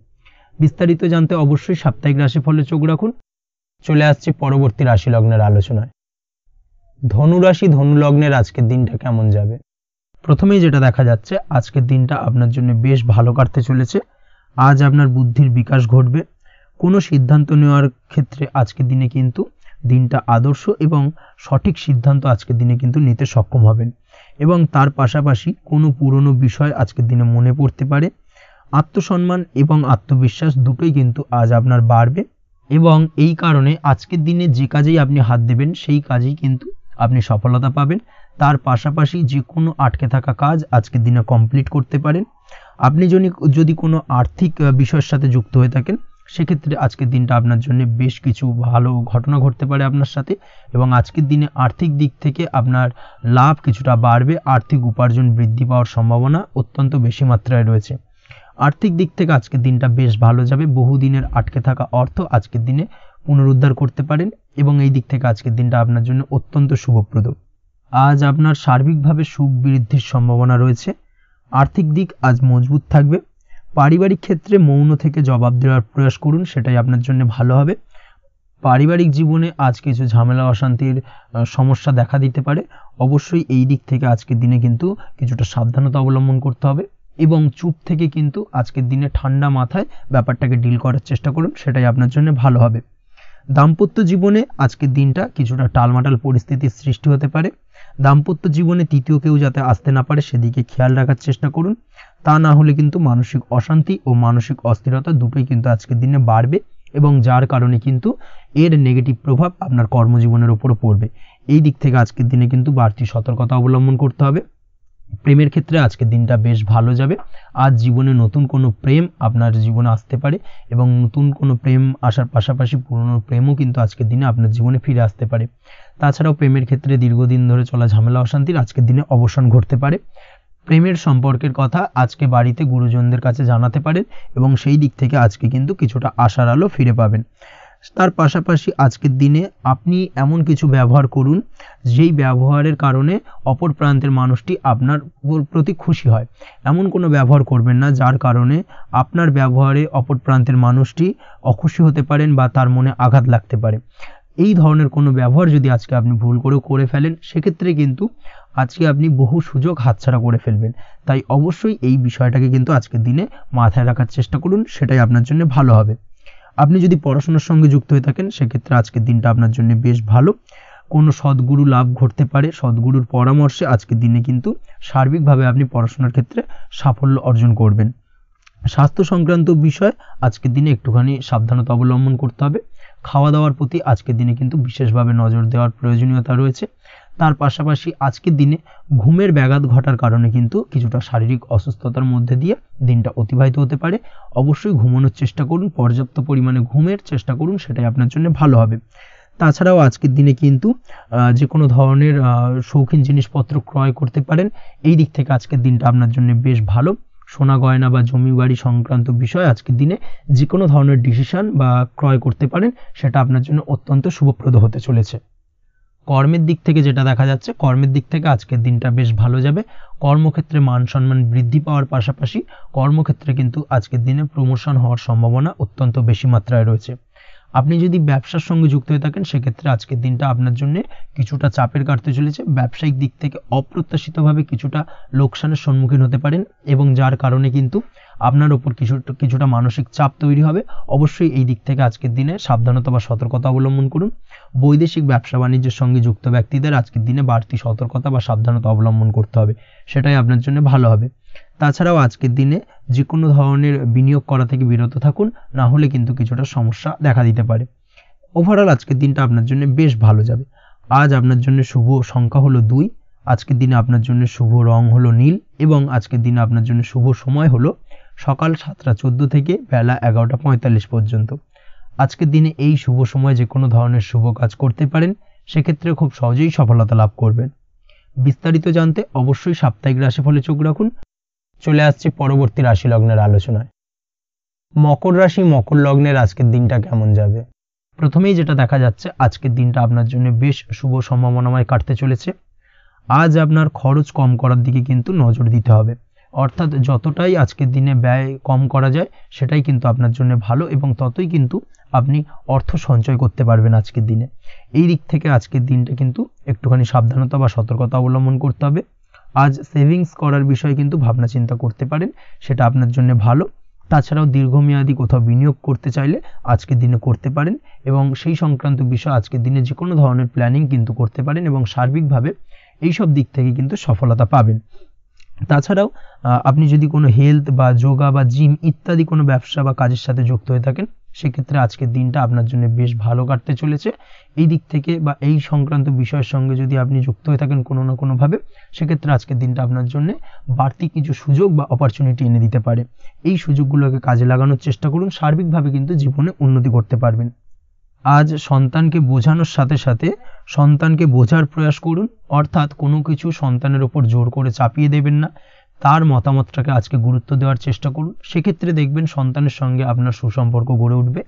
বিস্তারিত জানতে অবশ্যই সাপ্তাহিক রাশিফলে চোখ রাখুন। চলে আসছি পরবর্তী রাশি লগ্নের আলোচনায়। ধনুরাশি ধনু লগ্নের আজকের দিনটা কেমন যাবে? প্রথমেই যেটা দেখা যাচ্ছে, আজকের দিনটা আপনার জন্য বেশ ভালো কাটতে চলেছে। আজ আপনার বুদ্ধির বিকাশ ঘটবে। কোনো সিদ্ধান্ত নেওয়ার ক্ষেত্রে আজকের দিনে কিন্তু দিনটা আদর্শ এবং সঠিক সিদ্ধান্ত আজকের দিনে কিন্তু নিতে সক্ষম হবেন এবং তার পাশাপাশি কোনো পুরনো বিষয় আজকের দিনে মনে পড়তে পারে। আত্মসম্মান এবং আত্মবিশ্বাস দুটোই কিন্তু আজ আপনার বাড়বে এবং এই কারণে আজকের দিনে যে কাজেই আপনি হাত দেবেন সেই কাজেই কিন্তু আপনি সফলতা পাবেন। তার পাশাপাশি যে কোনো আটকে থাকা কাজ আজকের দিনে কমপ্লিট করতে পারেন। আপনি যদি কোনো আর্থিক বিষয়ের সাথে যুক্ত হয়ে থাকেন সেক্ষেত্রে আজকের দিনটা আপনার জন্য বেশ কিছু ভালো ঘটনা ঘটতে পারে আপনার সাথে এবং আজকের দিনে আর্থিক দিক থেকে আপনার লাভ কিছুটা বাড়বে। আর্থিক উপার্জন বৃদ্ধি পাওয়ার সম্ভাবনা অত্যন্ত বেশি মাত্রায় রয়েছে। আর্থিক দিক থেকে আজকের দিনটা বেশ ভালো যাবে। বহুদিনের আটকে থাকা অর্থ আজকের দিনে পুনরুদ্ধার করতে পারেন এবং এই দিক থেকে আজকের দিনটা আপনার জন্য অত্যন্ত শুভপ্রদ। আজ আপনার সার্বিকভাবে সুখ বৃদ্ধির সম্ভাবনা রয়েছে। আর্থিক দিক আজ মজবুত থাকবে। পারিবারিক ক্ষেত্রে মৌন থেকে জবাব দেওয়ার প্রয়াস করুন, সেটাই আপনার জন্য ভালো হবে। পারিবারিক জীবনে আজ কিছু ঝামেলা অশান্তির সমস্যা দেখা দিতে পারে। অবশ্যই এই দিক থেকে আজকের দিনে কিন্তু কিছুটা সাবধানতা অবলম্বন করতে হবে এবং চুপ থেকে কিন্তু আজকের দিনে ঠান্ডা মাথায় ব্যাপারটাকে ডিল করার চেষ্টা করুন, সেটাই আপনার জন্য ভালো হবে। দাম্পত্য জীবনে আজকের দিনটা কিছুটা টালমাটাল পরিস্থিতির সৃষ্টি হতে পারে। দাম্পত্য জীবনে তৃতীয় কেউ যাতে আসতে না পারে সেদিকে খেয়াল রাখার চেষ্টা করুন। তা না হলে কিন্তু মানসিক অশান্তি ও মানসিক অস্থিরতা দুটোই কিন্তু আজকের দিনে বাড়বে এবং যার কারণে কিন্তু এর নেগেটিভ প্রভাব আপনার কর্মজীবনের উপর পড়বে। এই দিক থেকে আজকের দিনে কিন্তু বাড়তি সতর্কতা অবলম্বন করতে হবে। প্রেমের ক্ষেত্রে আজকের দিনটা বেশ ভালো যাবে। আজ জীবনে নতুন কোনো প্রেম আপনার জীবনে আসতে পারে এবং নতুন কোনো প্রেম আসার পাশাপাশি পুরনো প্রেমও কিন্তু আজকের দিনে আপনার জীবনে ফিরে আসতে পারে। তাছাড়াও প্রেমের ক্ষেত্রে দীর্ঘদিন ধরে চলা ঝামেলা অশান্তির আজকের দিনে অবসান ঘটতে পারে। প্রেমের সম্পর্কের কথা আজকে বাড়িতে গুরুজনদের কাছে জানাতে পারেন এবং সেই দিক থেকে আজকে কিন্তু কিছুটা আশার আলো ফিরে পাবেন। তার পাশাপাশি আজকের দিনে আপনি এমন কিছু ব্যবহার করুন যেই ব্যবহারের কারণে অপর প্রান্তের মানুষটি আপনার প্রতি খুশি হয়। এমন কোনো ব্যবহার করবেন না যার কারণে আপনার ব্যবহারে অপর প্রান্তের মানুষটি অখুশি হতে পারেন বা তার মনে আঘাত লাগতে পারে। এই ধরনের কোনো ব্যবহার যদি আজকে আপনি ভুল করে ফেলেন সেক্ষেত্রে কিন্তু আজকে আপনি বহু সুযোগ হাতছাড়া করে ফেলবেন। তাই অবশ্যই এই বিষয়টাকে কিন্তু আজকের দিনে মাথায় রাখার চেষ্টা করুন, সেটাই আপনার জন্য ভালো হবে। আপনি যদি পড়াশোনার সঙ্গে যুক্ত হয়ে থাকেন সেক্ষেত্রে আজকের দিনটা আপনার জন্য বেশ ভালো। কোনো সদ্গুরু লাভ ঘটতে পারে। সদ্গুরুর পরামর্শে আজকের দিনে কিন্তু সার্বিকভাবে আপনি পড়াশোনার ক্ষেত্রে সাফল্য অর্জন করবেন। স্বাস্থ্য সংক্রান্ত বিষয় আজকের দিনে একটুখানি সাবধানতা অবলম্বন করতে হবে। খাওয়া দাওয়ার প্রতি আজকের দিনে কিন্তু বিশেষভাবে নজর দেওয়ার প্রয়োজনীয়তা রয়েছে। তার পাশাপাশি আজকের দিনে ঘুমের ব্যাঘাত ঘটার কারণে কিন্তু কিছুটা শারীরিক অসুস্থতার মধ্যে দিয়ে দিনটা অতিবাহিত হতে পারে। অবশ্যই ঘুমানোর চেষ্টা করুন, পর্যাপ্ত পরিমাণে ঘুমের চেষ্টা করুন, সেটাই আপনার জন্য ভালো হবে। তাছাড়াও আজকের দিনে কিন্তু যে কোনো ধরনের শৌখিন জিনিসপত্র ক্রয় করতে পারেন। এই দিক থেকে আজকের দিনটা আপনার জন্য বেশ ভালো। সোনা গয়না বা জমি বাড়ি সংক্রান্ত বিষয় আজকের দিনে যে কোনো ধরনের ডিসিশন বা ক্রয় করতে পারেন, সেটা আপনার জন্য অত্যন্ত শুভপ্রদ হতে চলেছে। কর্মের দিক থেকে যেটা দেখা যাচ্ছে, কর্মের দিক থেকে আজকের দিনটা বেশ ভালো যাবে। কর্মক্ষেত্রে মান সম্মান বৃদ্ধি পাওয়ার পাশাপাশি কর্মক্ষেত্রে কিন্তু আজকের দিনে প্রমোশন হওয়ার সম্ভাবনা অত্যন্ত বেশি মাত্রায় রয়েছে। আপনি যদি ব্যবসার সঙ্গে যুক্ত হয়ে থাকেন সেক্ষেত্রে আজকের দিনটা আপনার জন্য কিছুটা চাপের কাটতে চলেছে। ব্যবসায়িক দিক থেকে অপ্রত্যাশিতভাবে কিছুটা লোকসানের সম্মুখীন হতে পারেন এবং যার কারণে কিন্তু আপনার ওপর কিছুটা মানসিক চাপ তৈরি হবে। অবশ্যই এই দিক থেকে আজকের দিনে সাবধানতা বা সতর্কতা অবলম্বন করুন। বৈদেশিক ব্যবসা বাণিজ্যের সঙ্গে যুক্ত ব্যক্তিদের আজকের দিনে বাড়তি সতর্কতা বা সাবধানতা অবলম্বন করতে হবে, সেটাই আপনার জন্য ভালো হবে। তাছাড়াও আজকের দিনে যে কোনো ধরনের বিনিয়োগ করা থেকে বিরত থাকুন, না হলে কিন্তু কিছুটা সমস্যা দেখা দিতে পারে। ওভারঅল আজকের দিনটা আপনার জন্য বেশ ভালো যাবে। আজ আপনার জন্য শুভ সংখ্যা হলো 2, আজকের দিনে আপনার জন্য শুভ রং হলো নীল এবং আজকের দিনে আপনার জন্য শুভ সময় হলো সকাল 7:14 থেকে বেলা 11:45 পর্যন্ত। আজকের দিনে এই শুভ সময় যে কোনো ধরনের শুভ কাজ করতে পারেন, সেক্ষেত্রে খুব সহজেই সফলতা লাভ করবেন। বিস্তারিত জানতে অবশ্যই সাপ্তাহিক রাশিফলে চোখ রাখুন। চলে আসছে পরবর্তী রাশি লগ্নের আলোচনায়। মকর রাশি মকর লগ্নের আজকের দিনটা কেমন যাবে? প্রথমেই যেটা দেখা যাচ্ছে, আজকের দিনটা আপনার জন্য বেশ শুভ সম্ভাবনাময় কাটতে চলেছে। আজ আপনার খরচ কম করার দিকে কিন্তু নজর দিতে হবে, অর্থাৎ যতটাই আজকের দিনে ব্যয় কম করা যায় সেটাই কিন্তু আপনার জন্য ভালো এবং ততই কিন্তু আপনি অর্থ সঞ্চয় করতে পারবেন আজকের দিনে। এই দিক থেকে আজকের দিনটা কিন্তু একটুখানি সাবধানতা বা সতর্কতা অবলম্বন করতে হবে। আজ সেভিংস করার বিষয়ে কিন্তু ভাবনা চিন্তা করতে পারেন, সেটা আপনার জন্য ভালো। তাছাড়াও দীর্ঘমেয়াদী কোথাও বিনিয়োগ করতে চাইলে আজকের দিনে করতে পারেন এবং সেই সংক্রান্ত বিষয় আজকের দিনে যে কোনো ধরনের প্ল্যানিং কিন্তু করতে পারেন এবং সার্বিকভাবে এইসব দিক থেকে কিন্তু সফলতা পাবেন। তাছাড়াও আপনি যদি কোনো হেলথ বা যোগা বা জিম ইত্যাদি কোনো ব্যবসা বা কাজের সাথে যুক্ত হয়ে থাকেন, সেক্ষেত্রে আজকের দিনটা আপনার জন্য বেশ ভালো কাটতে চলেছে। এই দিক থেকে বা এই সংক্রান্ত বিষয়ের সঙ্গে যদি আপনি যুক্ত হয়ে থাকেন কোনো না কোনোভাবে, সেক্ষেত্রে আজকের দিনটা আপনার জন্য বাড়তি কিছু সুযোগ বা অপরচুনিটি এনে দিতে পারে। এই সুযোগগুলোকে কাজে লাগানোর চেষ্টা করুন, সার্বিকভাবে কিন্তু জীবনে উন্নতি করতে পারবেন। আজ সন্তানকে বোঝানোর সাথে সাথে সন্তানকে বোঝার প্রয়াস করুন, অর্থাৎ কোনো কিছু সন্তানের ওপর জোর করে চাপিয়ে দেবেন না, তার মতামতটাকে আজকে গুরুত্ব দেওয়ার চেষ্টা করুন। সেক্ষেত্রে দেখবেন সন্তানের সঙ্গে আপনার সুসম্পর্ক গড়ে উঠবে।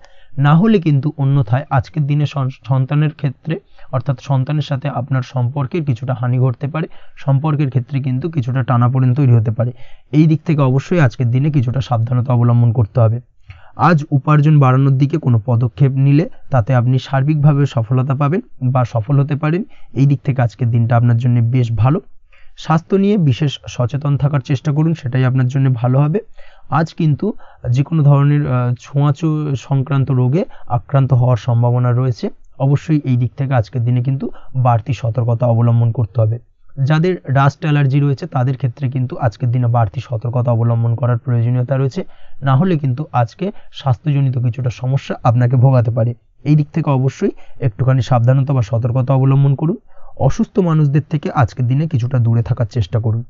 না হলে কিন্তু অন্যথায় আজকের দিনে সন্তানের ক্ষেত্রে অর্থাৎ সন্তানের সাথে আপনার সম্পর্কের কিছুটা হানি ঘটতে পারে, সম্পর্কের ক্ষেত্রে কিন্তু কিছুটা টানাপোড়েন তৈরি হতে পারে। এই দিক থেকে অবশ্যই আজকের দিনে কিছুটা সাবধানতা অবলম্বন করতে হবে। আজ উপার্জন বাড়ানোর দিকে কোনো পদক্ষেপ নিলে তাতে আপনি সার্বিকভাবে সফলতা পাবেন বা সফল হতে পারেন। এই দিক থেকে আজকের দিনটা আপনার জন্য বেশ ভালো। স্বাস্থ্য নিয়ে বিশেষ সচেতন থাকার চেষ্টা করুন, সেটাই আপনার জন্য ভালো হবে। আজ কিন্তু যে কোনো ধরনের ছোঁয়াচে সংক্রান্ত রোগে আক্রান্ত হওয়ার সম্ভাবনা রয়েছে। অবশ্যই এই দিক থেকে আজকের দিনে কিন্তু বাড়তি সতর্কতা অবলম্বন করতে হবে। যাদের ডাস্ট অ্যালার্জি রয়েছে তাদের ক্ষেত্রে কিন্তু আজকের দিনে বাড়তি সতর্কতা অবলম্বন করার প্রয়োজনীয়তা রয়েছে, না হলে কিন্তু আজকে স্বাস্থ্যজনিত কিছুটা সমস্যা আপনাকে ভোগাতে পারে। এই দিক থেকে অবশ্যই একটুখানি সাবধানতা বা সতর্কতা অবলম্বন করুন। অসুস্থ মানুষদের থেকে আজকের দিনে কিছুটা দূরে থাকার চেষ্টা করুন।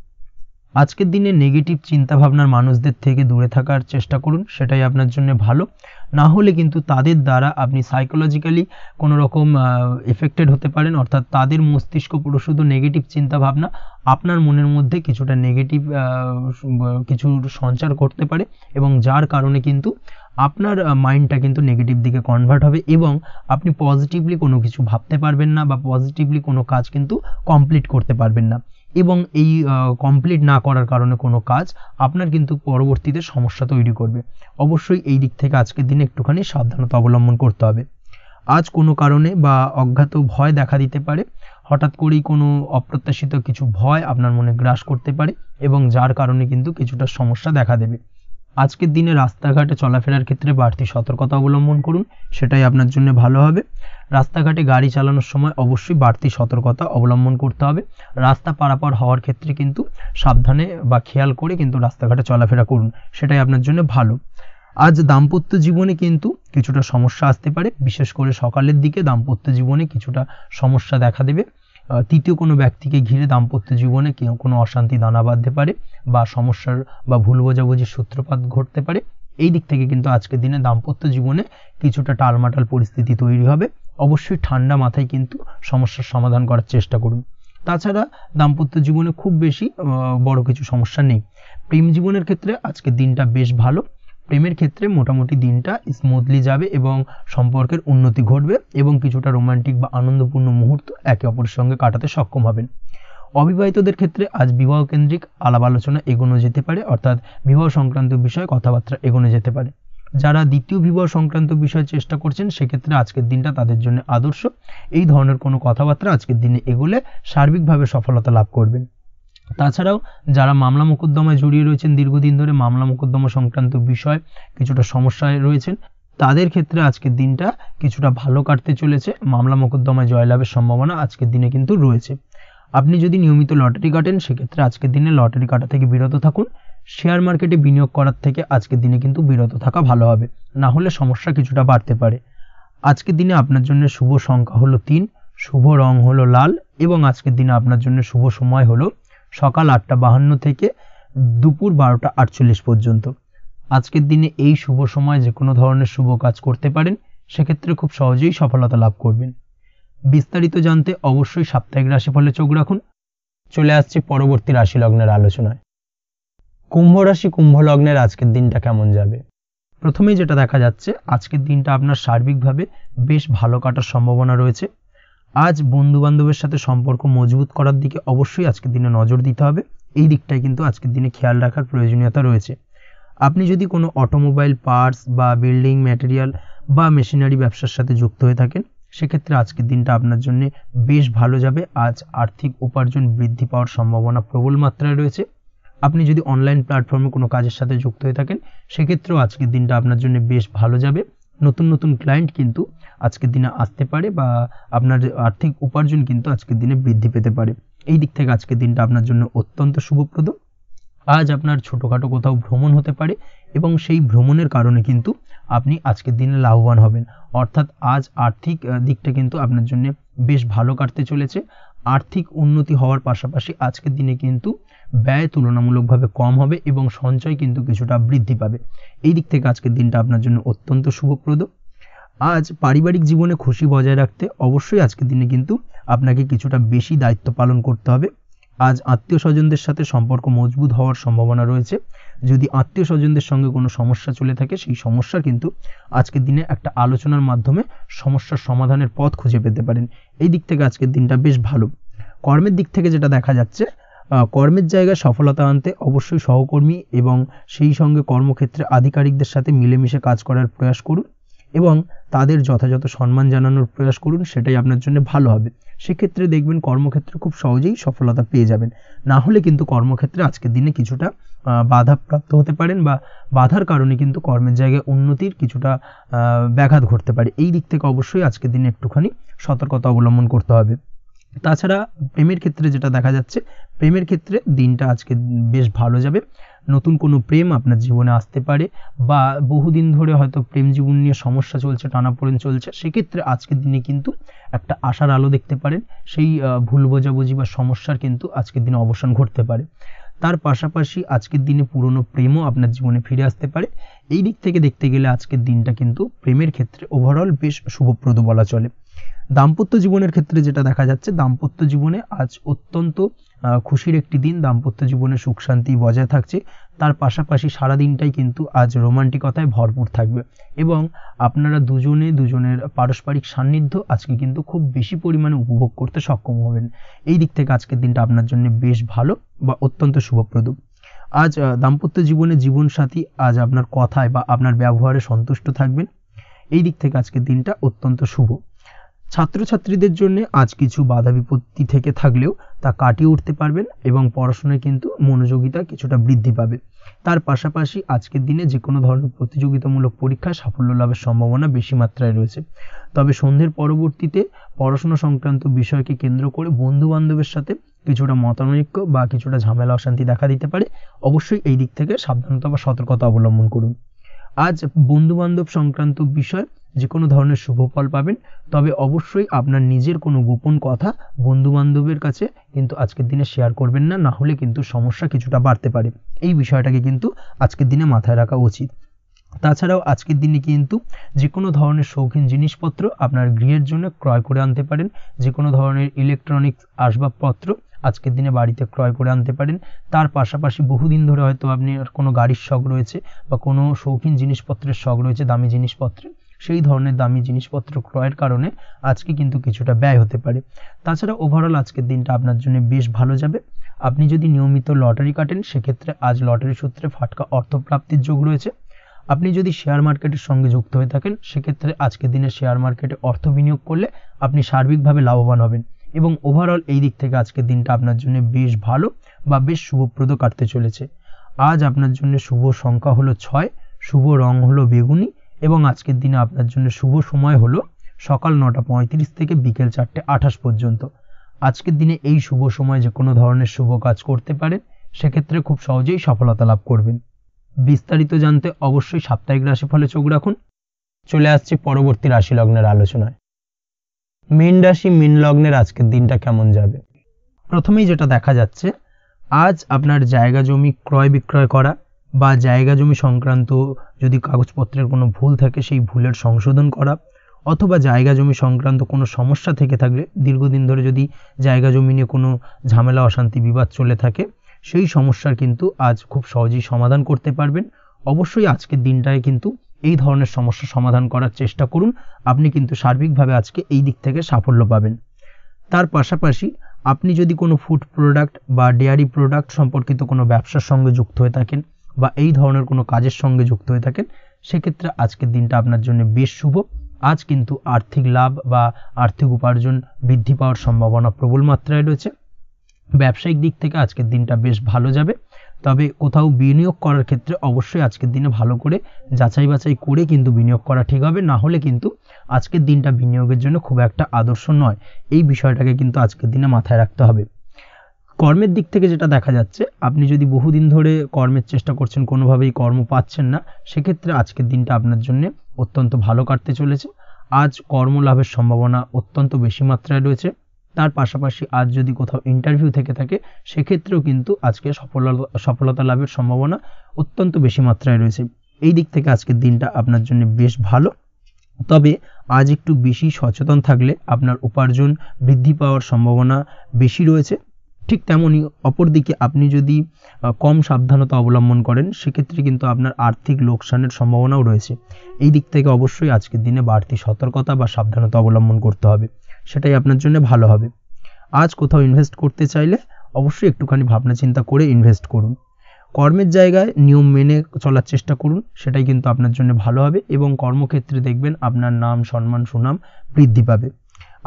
আজকের দিনে নেগেটিভ চিন্তাভাবনার মানুষদের থেকে দূরে থাকার চেষ্টা করুন, সেটাই আপনার জন্য ভালো। না হলে কিন্তু তাদের দ্বারা আপনি সাইকোলজিক্যালি কোনো রকম এফেক্টেড হতে পারেন, অর্থাৎ তাদের মস্তিষ্ক পুরো শুধু নেগেটিভ চিন্তাভাবনা আপনার মনের মধ্যে কিছুটা নেগেটিভ কিছু সঞ্চার করতে পারে এবং যার কারণে কিন্তু আপনার মাইন্ডটা কিন্তু নেগেটিভ দিকে কনভার্ট হবে এবং আপনি পজিটিভলি কোনো কিছু ভাবতে পারবেন না বা পজিটিভলি কোনো কাজ কিন্তু কমপ্লিট করতে পারবেন না এবং এই কমপ্লিট না করার কারণে কোনো কাজ আপনার কিন্তু পরবর্তীতে সমস্যা তৈরি করবে। অবশ্যই এই দিক থেকে আজকের দিনে একটুখানি সাবধানতা অবলম্বন করতে হবে। আজ কোনো কারণে বা অজ্ঞাত ভয় দেখা দিতে পারে, হঠাৎ করেই কোনো অপ্রত্যাশিত কিছু ভয় আপনার মনে গ্রাস করতে পারে এবং যার কারণে কিন্তু কিছুটা সমস্যা দেখা দেবে। আজকের দিনে রাস্তাঘাটে চলাফেরার ক্ষেত্রে বাড়তি সতর্কতা অবলম্বন করুন, সেটাই আপনার জন্য ভালো হবে। রাস্তাঘাটে গাড়ি চালানোর সময় অবশ্যই বাড়তি সতর্কতা অবলম্বন করতে হবে। রাস্তা পারাপার হওয়ার ক্ষেত্রে কিন্তু সাবধানে বা খেয়াল করে কিন্তু রাস্তাঘাটে চলাফেরা করুন, সেটাই আপনার জন্য ভালো। আজ দাম্পত্য জীবনে কিন্তু কিছুটা সমস্যা আসতে পারে, বিশেষ করে সকালের দিকে দাম্পত্য জীবনে কিছুটা সমস্যা দেখা দেবে। তৃতীয় কোনো ব্যক্তিকে ঘিরে দাম্পত্য জীবনে কোনো অশান্তি দানা বাঁধতে পারে বা সমস্যার বা ভুল বোঝাবুঝির সূত্রপাত ঘটতে পারে। এই দিক থেকে কিন্তু আজকের দিনে দাম্পত্য জীবনে কিছুটা টালমাটাল পরিস্থিতি তৈরি হবে। অবশ্যই ঠান্ডা মাথায় কিন্তু সমস্যার সমাধান করার চেষ্টা করুন। তাছাড়া দাম্পত্য জীবনে খুব বেশি বড় কিছু সমস্যা নেই। প্রেম জীবনের ক্ষেত্রে আজকের দিনটা বেশ ভালো। প্রেমের ক্ষেত্রে মোটামুটি দিনটা স্মুথলি যাবে এবং সম্পর্কের উন্নতি ঘটবে এবং কিছুটা রোমান্টিক বা আনন্দপূর্ণ মুহূর্ত একে অপরের সঙ্গে কাটাতে সক্ষম হবেন। অবিবাহিতদের ক্ষেত্রে আজ বিবাহ কেন্দ্রিক আলাপ আলোচনা এগোনো যেতে পারে, অর্থাৎ বিবাহ সংক্রান্ত বিষয়ে কথাবার্তা এগোনো যেতে পারে। যারা দ্বিতীয় বিবাহ সংক্রান্ত বিষয়ে চেষ্টা করছেন সেক্ষেত্রে আজকের দিনটা তাদের জন্য আদর্শ। এই ধরনের কোনো কথাবার্তা আজকের দিনে এগোলে সার্বিকভাবে সফলতা লাভ করবেন। তাছাড়াও যারা মামলা মোকদ্দমায় জড়িয়ে রয়েছেন, দীর্ঘদিন ধরে মামলা মোকদ্দমা সংক্রান্ত বিষয় কিছুটা সমস্যায় রয়েছেন, তাদের ক্ষেত্রে আজকের দিনটা কিছুটা ভালো কাটতে চলেছে। মামলা মোকদ্দমায় জয়লাভের সম্ভাবনা আজকের দিনে কিন্তু রয়েছে। আপনি যদি নিয়মিত লটারি কাটেন সেক্ষেত্রে আজকের দিনে লটারি কাটা থেকে বিরত থাকুন, শেয়ার মার্কেটে বিনিয়োগ করার থেকে আজকের দিনে কিন্তু বিরত থাকা ভালো হবে, না হলে সমস্যা কিছুটা বাড়তে পারে। আজকের দিনে আপনার জন্য শুভ সংখ্যা হলো 3, শুভ রং হলো লাল এবং আজকের দিনে আপনার জন্য শুভ সময় হলো সকাল 8:52 থেকে দুপুর 12:48 পর্যন্ত। আজকের দিনে এই শুভ সময় যে কোনো ধরনের শুভ কাজ করতে পারেন, সেক্ষেত্রে খুব সহজেই সফলতা লাভ করবেন। বিস্তারিত জানতে অবশ্যই সাপ্তাহিক রাশিফলে চোখ রাখুন। চলে আসছি পরবর্তী রাশি লগ্নের আলোচনায়। কুম্ভ রাশি, কুম্ভ লগ্নের আজকের দিনটা কেমন যাবে? প্রথমেই যেটা দেখা যাচ্ছে, আজকের দিনটা আপনার সার্বিকভাবে বেশ ভালো কাটার সম্ভাবনা রয়েছে। আজ বন্ধু বান্ধবের সাথে সম্পর্ক মজবুত করার দিকে অবশ্যই আজকের দিনে নজর দিতে হবে। এই দিকটাই কিন্তু আজকের দিনে খেয়াল রাখার প্রয়োজনীয়তা রয়েছে। আপনি যদি কোনো অটোমোবাইল পার্টস বা বিল্ডিং ম্যাটেরিয়াল বা মেশিনারি ব্যবসার সাথে যুক্ত হয়ে থাকেন, সেক্ষেত্রে আজকের দিনটা আপনার জন্য বেশ ভালো যাবে। আজ আর্থিক উপার্জন বৃদ্ধি পাওয়ার সম্ভাবনা প্রবল মাত্রায় রয়েছে। আপনি যদি অনলাইন প্ল্যাটফর্মে কোনো কাজের সাথে যুক্ত হয়ে থাকেন, সেক্ষেত্রেও আজকের দিনটা আপনার জন্য বেশ ভালো যাবে। নতুন নতুন ক্লায়েন্ট কিন্তু আজকের দিনে আসতে পারে বা আপনার আর্থিক উপার্জন কিন্তু আজকের দিনে বৃদ্ধি পেতে পারে। এই দিক থেকে আজকের দিনটা আপনার জন্য অত্যন্ত শুভপ্রদ। আজ আপনার ছোটোখাটো কোথাও ভ্রমণ হতে পারে এবং সেই ভ্রমণের কারণে কিন্তু আপনি আজকের দিনে লাভবান হবেন। অর্থাৎ আজ আর্থিক দিকটা কিন্তু আপনার জন্য বেশ ভালো কাটতে চলেছে। আর্থিক উন্নতি হওয়ার পাশাপাশি আজকের দিনে কিন্তু ব্যয় তুলনামূলকভাবে কম হবে এবং সঞ্চয় কিন্তু কিছুটা বৃদ্ধি পাবে। এই দিক থেকে আজকের দিনটা আপনার জন্য অত্যন্ত শুভপ্রদ। আজ পারিবারিক জীবনে খুশি বজায় রাখতে অবশ্যই আজকের দিনে কিন্তু আপনাকে কিছুটা বেশি দায়িত্ব পালন করতে হবে। আজ আত্মীয় স্বজনদের সাথে সম্পর্ক মজবুত হওয়ার সম্ভাবনা রয়েছে। যদি আত্মীয় স্বজনদের সঙ্গে কোনো সমস্যা চলে থাকে, সেই সমস্যার কিন্তু আজকের দিনে একটা আলোচনার মাধ্যমে সমস্যার সমাধানের পথ খুঁজে পেতে পারেন। এই দিক থেকে আজকের দিনটা বেশ ভালো। কর্মের দিক থেকে যেটা দেখা যাচ্ছে, কর্মের জায়গায় সফলতা আনতে অবশ্যই সহকর্মী এবং সেই সঙ্গে কর্মক্ষেত্রে আধিকারিকদের সাথে মিলেমিশে কাজ করার প্রয়াস করুন এবং তাদের যথাযথ সম্মান জানানোর প্রয়াস করুন, সেটাই আপনার জন্য ভালো হবে। সেক্ষেত্রে দেখবেন কর্মক্ষেত্রে খুব সহজেই সফলতা পেয়ে যাবেন। না হলে কিন্তু কর্মক্ষেত্রে আজকের দিনে কিছুটা বাধাপ্রাপ্ত হতে পারেন বা বাধার কারণে কিন্তু কর্মের জায়গায় উন্নতির কিছুটা ব্যাঘাত ঘটতে পারে। এই দিক থেকে অবশ্যই আজকের দিনে একটুখানি সতর্কতা অবলম্বন করতে হবে। তাছাড়া প্রেমের ক্ষেত্রে যেটা দেখা যাচ্ছে, প্রেমের ক্ষেত্রে দিনটা আজকে বেশ ভালো যাবে। নতুন কোনো প্রেম আপনার জীবনে আসতে পারে বা বহুদিন ধরে হয়তো প্রেম জীবন নিয়ে সমস্যা চলছে, টানাপোড়েন চলছে, সেক্ষেত্রে আজকের দিনে কিন্তু একটা আশার আলো দেখতে পারেন। সেই ভুল বোঝাবুঝি বা সমস্যার কিন্তু আজকের দিনে অবসান ঘটতে পারে। তার পাশাপাশি আজকের দিনে পুরনো প্রেমও আপনার জীবনে ফিরে আসতে পারে। এই দিক থেকে দেখতে গেলে আজকের দিনটা কিন্তু প্রেমের ক্ষেত্রে ওভারঅল বেশ শুভপ্রদ বলা চলে। দাম্পত্য জীবনের ক্ষেত্রে যেটা দেখা যাচ্ছে, দাম্পত্য জীবনে আজ অত্যন্ত খুশির একটি দিন। দাম্পত্য জীবনে সুখ শান্তি বজায় থাকছে। তার পাশাপাশি সারা দিনটাই কিন্তু আজ রোমান্টিকতায় ভরপুর থাকবে এবং আপনারা দুজনের পারস্পরিক সান্নিধ্য আজকে কিন্তু খুব বেশি পরিমাণে উপভোগ করতে সক্ষম হবেন। এই দিক থেকে আজকের দিনটা আপনার জন্য বেশ ভালো বা অত্যন্ত শুভপ্রদ। আজ দাম্পত্য জীবনে জীবনসাথী আজ আপনার কথায় বা আপনার ব্যবহারে সন্তুষ্ট থাকবেন। এই দিক থেকে আজকের দিনটা অত্যন্ত শুভ। ছাত্রছাত্রীদের জন্য আজ কিছু বাধা বিপত্তি থেকে থাকলেও তা কাটিয়ে উঠতে পারবেন এবং পড়াশোনায় কিন্তু মনোযোগিতা কিছুটা বৃদ্ধি পাবে। তার পাশাপাশি আজকের দিনে যে কোনো ধরনের প্রতিযোগিতামূলক পরীক্ষায় সাফল্য লাভের সম্ভাবনা বেশি মাত্রায় রয়েছে। তবে সন্ধ্যের পরবর্তীতে পড়াশোনা সংক্রান্ত বিষয়কে কেন্দ্র করে বন্ধু বান্ধবের সাথে কিছুটা মতানৈক্য বা কিছুটা ঝামেলা অশান্তি দেখা দিতে পারে। অবশ্যই এই দিক থেকে সাবধানতা বা সতর্কতা অবলম্বন করুন। আজ বন্ধু বান্ধব সংক্রান্ত বিষয় যে কোনো ধরনের শুভ ফল পাবেন, তবে অবশ্যই আপনার নিজের কোনো গোপন কথা বন্ধু বান্ধবের কাছে কিন্তু আজকের দিনে শেয়ার করবেন না, না হলে কিন্তু সমস্যা কিছুটা বাড়তে পারে। এই বিষয়টাকে কিন্তু আজকের দিনে মাথায় রাখা উচিত। তাছাড়াও আজকের দিনে কিন্তু যে কোনো ধরনের শৌখিন জিনিসপত্র আপনার গৃহের জন্য ক্রয় করে আনতে পারেন। যে কোনো ধরনের ইলেকট্রনিক্স আসবাবপত্র আজকের দিনে বাড়িতে ক্রয় করে আনতে পারেন। তার পাশাপাশি বহুদিন ধরে হয়তো আপনি কোনো গাড়ির শখ রয়েছে বা কোনো শৌখিন জিনিসপত্রের শখ রয়েছে, দামি জিনিসপত্রে, সেই ধরনের দামি জিনিসপত্র ক্রয়ের কারণে আজকে কিন্তু কিছুটা ব্যয় হতে পারে। তাছাড়া ওভারঅল আজকের দিনটা আপনার জন্য বেশ ভালো যাবে। আপনি যদি নিয়মিত লটারি কাটেন, সেক্ষেত্রে আজ লটারি সূত্রে ফাটকা অর্থপ্রাপ্তির যোগ রয়েছে। আপনি যদি শেয়ার মার্কেটের সঙ্গে যুক্ত হয়ে থাকেন, সেক্ষেত্রে আজকের দিনে শেয়ার মার্কেটে অর্থ বিনিয়োগ করলে আপনি সার্বিকভাবে লাভবান হবেন এবং ওভারঅল এই দিক থেকে আজকের দিনটা আপনার জন্য বেশ ভালো বা বেশ শুভপ্রদ কাটতে চলেছে। আজ আপনার জন্য শুভ সংখ্যা হলো 6, শুভ রং হলো বেগুনি এবং আজকের দিনে আপনার জন্য শুভ সময় হলো সকাল 9:35 থেকে বিকেল 4:28 পর্যন্ত। আজকের দিনে এই শুভ সময় যে কোনো ধরনের শুভ কাজ করতে পারেন, সেক্ষেত্রে খুব সহজেই সফলতা লাভ করবেন। বিস্তারিত জানতে অবশ্যই সাপ্তাহিক রাশিফলে চোখ রাখুন। চলে আসছি পরবর্তী রাশি লগ্নের আলোচনায়। মীন রাশি মীন লগ্নের আজকের দিনটা কেমন যাবে? প্রথমেই যেটা দেখা যাচ্ছে, আজ আপনার জায়গা জমি ক্রয় বিক্রয় করা বা জায়গা জমি সংক্রান্ত যদি কাগজপত্রের কোনো ভুল থাকে সেই ভুলের সংশোধন করা, অথবা জায়গা জমি সংক্রান্ত কোনো সমস্যা থেকে থাকলে দীর্ঘদিন ধরে যদি জায়গা জমি নিয়ে কোনো ঝামেলা অশান্তি বিবাদ চলে থাকে সেই সমস্যার কিন্তু আজ খুব সহজেই সমাধান করতে পারবেন। অবশ্যই আজকের দিনটায় কিন্তু এই ধরনের সমস্যা সমাধান করার চেষ্টা করুন। আপনি কিন্তু সার্বিকভাবে আজকে এই দিক থেকে সাফল্য পাবেন। তার পাশাপাশি আপনি যদি কোনো ফুড প্রোডাক্ট বা ডেয়ারি প্রোডাক্ট সম্পর্কিত কোনো ব্যবসার সঙ্গে যুক্ত হয়ে থাকেন বা এই ধরনের কোনো কাজের সঙ্গে যুক্ত হয়ে থাকেন, সেক্ষেত্রে আজকের দিনটা আপনার জন্য বেশ শুভ। আজ কিন্তু আর্থিক লাভ বা আর্থিক উপার্জন বৃদ্ধি পাওয়ার সম্ভাবনা প্রবল মাত্রায় রয়েছে। ব্যবসায়িক দিক থেকে আজকের দিনটা বেশ ভালো যাবে, তবে কোথাও বিনিয়োগ করার ক্ষেত্রে অবশ্যই আজকের দিনে ভালো করে যাচাই বাছাই করে কিন্তু বিনিয়োগ করা ঠিক হবে, না হলে কিন্তু আজকের দিনটা বিনিয়োগের জন্য খুব একটা আদর্শ নয়। এই বিষয়টাকে কিন্তু আজকের দিনে মাথায় রাখতে হবে। কর্মের দিক থেকে যেটা দেখা যাচ্ছে, আপনি যদি বহুদিন ধরে কর্মের চেষ্টা করছেন, কোনোভাবেই কর্ম পাচ্ছেন না, সেক্ষেত্রে আজকের দিনটা আপনার জন্য অত্যন্ত ভালো কাটতে চলেছে। আজ কর্মলাভের সম্ভাবনা অত্যন্ত বেশি মাত্রায় রয়েছে। তার পাশাপাশি আজ যদি কোথাও ইন্টারভিউ থেকে থাকে সেক্ষেত্রেও কিন্তু আজকে সফলতা লাভের সম্ভাবনা অত্যন্ত বেশি মাত্রায় রয়েছে। এই দিক থেকে আজকের দিনটা আপনার জন্য বেশ ভালো, তবে আজ একটু বেশি সচেতন থাকলে আপনার উপার্জন বৃদ্ধি পাওয়ার সম্ভাবনা বেশি রয়েছে। ঠিক তেমনই অপরদিকে আপনি যদি কম সাবধানতা অবলম্বন করেন সেক্ষেত্রে কিন্তু আপনার আর্থিক লোকসানের সম্ভাবনাও রয়েছে। এই দিক থেকে অবশ্যই আজকের দিনে বাড়তি সতর্কতা বা সাবধানতা অবলম্বন করতে হবে, সেটাই আপনার জন্য ভালো হবে। আজ কোথাও ইনভেস্ট করতে চাইলে অবশ্যই একটুখানি ভাবনা চিন্তা করে ইনভেস্ট করুন। কর্মের জায়গায় নিয়ম মেনে চলার চেষ্টা করুন, সেটাই কিন্তু আপনার জন্য ভালো হবে এবং কর্মক্ষেত্রে দেখবেন আপনার নাম সম্মান সুনাম বৃদ্ধি পাবে।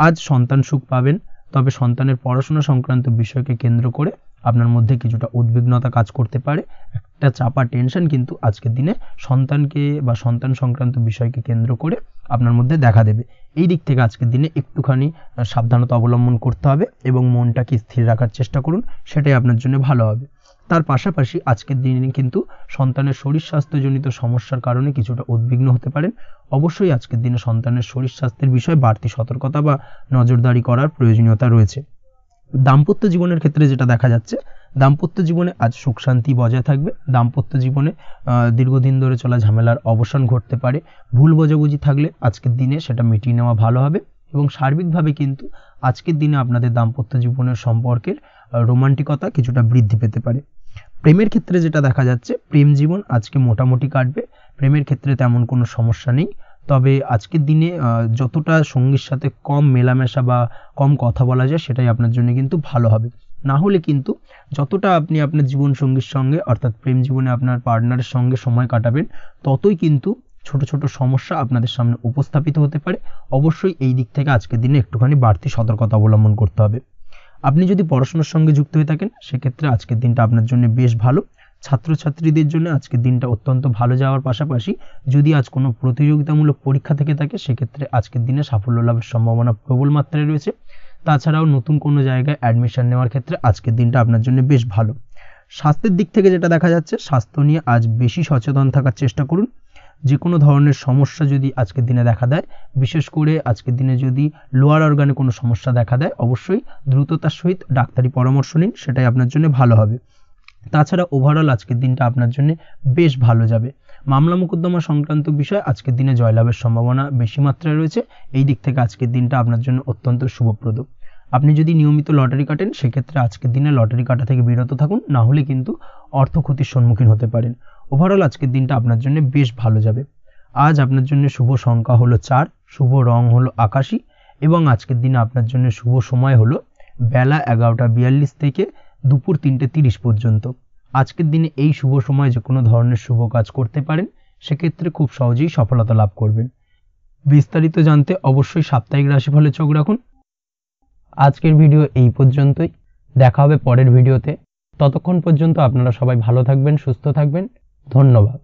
আজ সন্তান সুখ পাবেন, তবে সন্তানের পড়াশোনা সংক্রান্ত বিষয়কে কেন্দ্র করে আপনার মধ্যে কিছুটা উদ্বিগ্নতা কাজ করতে পারে। একটা চাপা টেনশন কিন্তু আজকের দিনে সন্তানকে বা সন্তান সংক্রান্ত বিষয়কে কেন্দ্র করে আপনার মধ্যে দেখা দেবে। এই দিক থেকে আজকের দিনে একটুখানি সাবধানতা অবলম্বন করতে হবে এবং মনটাকে স্থির রাখার চেষ্টা করুন, সেটাই আপনার জন্য ভালো হবে। তার পাশাপাশি আজকের দিনে কিন্তু সন্তানের শরীর স্বাস্থ্যজনিত সমস্যার কারণে কিছুটা উদ্বিগ্ন হতে পারেন। অবশ্যই আজকের দিনে সন্তানের শরীর স্বাস্থ্যের বিষয়ে বাড়তি সতর্কতা বা নজরদারি করার প্রয়োজনীয়তা রয়েছে। দাম্পত্য জীবনের ক্ষেত্রে যেটা দেখা যাচ্ছে, দাম্পত্য জীবনে আজ সুখ শান্তি বজায় থাকবে। দাম্পত্য জীবনে দীর্ঘদিন ধরে চলা ঝামেলার অবসান ঘটতে পারে। ভুল বোঝাবুঝি থাকলে আজকের দিনে সেটা মিটিয়ে নেওয়া ভালো হবে এবং সার্বিকভাবে কিন্তু আজকের দিনে আপনাদের দাম্পত্য জীবনের সম্পর্কের রোমান্টিকতা কিছুটা বৃদ্ধি পেতে পারে। প্রেমের ক্ষেত্রে যেটা দেখা যাচ্ছে, প্রেম জীবন আজকে মোটামুটি কাটবে। প্রেমের ক্ষেত্রে তেমন কোনো সমস্যা নেই, তবে আজকের দিনে যতটা সঙ্গীর সাথে কম মেলামেশা বা কম কথা বলা যায় সেটাই আপনার জন্য কিন্তু ভালো হবে। না হলে কিন্তু যতটা আপনি আপনার জীবন সঙ্গীর সঙ্গে অর্থাৎ প্রেম জীবনে আপনার পার্টনারের সঙ্গে সময় কাটাবেন, ততই কিন্তু ছোট ছোট সমস্যা আপনাদের সামনে উপস্থাপিত হতে পারে। অবশ্যই এই দিক থেকে আজকের দিনে একটুখানি বাড়তি সতর্কতা অবলম্বন করতে হবে। আপনি যদি পড়াশোনার সঙ্গে যুক্ত হয়ে থাকেন সেক্ষেত্রে আজকের দিনটা আপনার জন্য বেশ ভালো। ছাত্রছাত্রীদের জন্য আজকের দিনটা অত্যন্ত ভালো যাওয়ার পাশাপাশি যদি আজ কোনো প্রতিযোগিতামূলক পরীক্ষা থেকে থাকে সেক্ষেত্রে আজকের দিনে সাফল্য লাভের সম্ভাবনা প্রবল মাত্রায় রয়েছে। তাছাড়াও নতুন কোনো জায়গায় অ্যাডমিশন নেওয়ার ক্ষেত্রে আজকের দিনটা আপনার জন্য বেশ ভালো। স্বাস্থ্যের দিক থেকে যেটা দেখা যাচ্ছে, স্বাস্থ্য নিয়ে আজ বেশি সচেতন থাকার চেষ্টা করুন। যে কোনো ধরনের সমস্যা যদি আজকের দিনে দেখা দেয়, বিশেষ করে আজকের দিনে যদি লোয়ার অর্গানে কোনো সমস্যা দেখা দেয়, অবশ্যই দ্রুততার সহিত ডাক্তারি পরামর্শ নিন, সেটাই আপনার জন্য ভালো হবে। তাছাড়া ওভারঅল আজকের দিনটা আপনার জন্য বেশ ভালো যাবে। মামলা মোকদ্দমা সংক্রান্ত বিষয়ে আজকের দিনে জয়লাভের সম্ভাবনা বেশি মাত্রায় রয়েছে। এই দিক থেকে আজকের দিনটা আপনার জন্য অত্যন্ত শুভপ্রদ। আপনি যদি নিয়মিত লটারি কাটেন সেক্ষেত্রে আজকের দিনে লটারি কাটা থেকে বিরত থাকুন, না হলে কিন্তু অর্থ ক্ষতির সম্মুখীন হতে পারেন। ওভারঅল আজকের দিনটা আপনার জন্য বেশ ভালো যাবে। আজ আপনার জন্য শুভ সংখ্যা হলো 4, শুভ রং হলো আকাশী এবং আজকের দিনে আপনার জন্য শুভ সময় হলো বেলা 11:42 থেকে দুপুর 3:30 পর্যন্ত। আজকের দিনে এই শুভ সময় যে কোনো ধরনের শুভ কাজ করতে পারেন, সেক্ষেত্রে খুব সহজেই সফলতা লাভ করবেন। বিস্তারিত জানতে অবশ্যই সাপ্তাহিক রাশিফলে চোখ রাখুন। আজকের ভিডিও এই পর্যন্তই, দেখা হবে পরের ভিডিওতে। ততক্ষণ পর্যন্ত আপনারা সবাই ভালো থাকবেন, সুস্থ থাকবেন। ধন্যবাদ।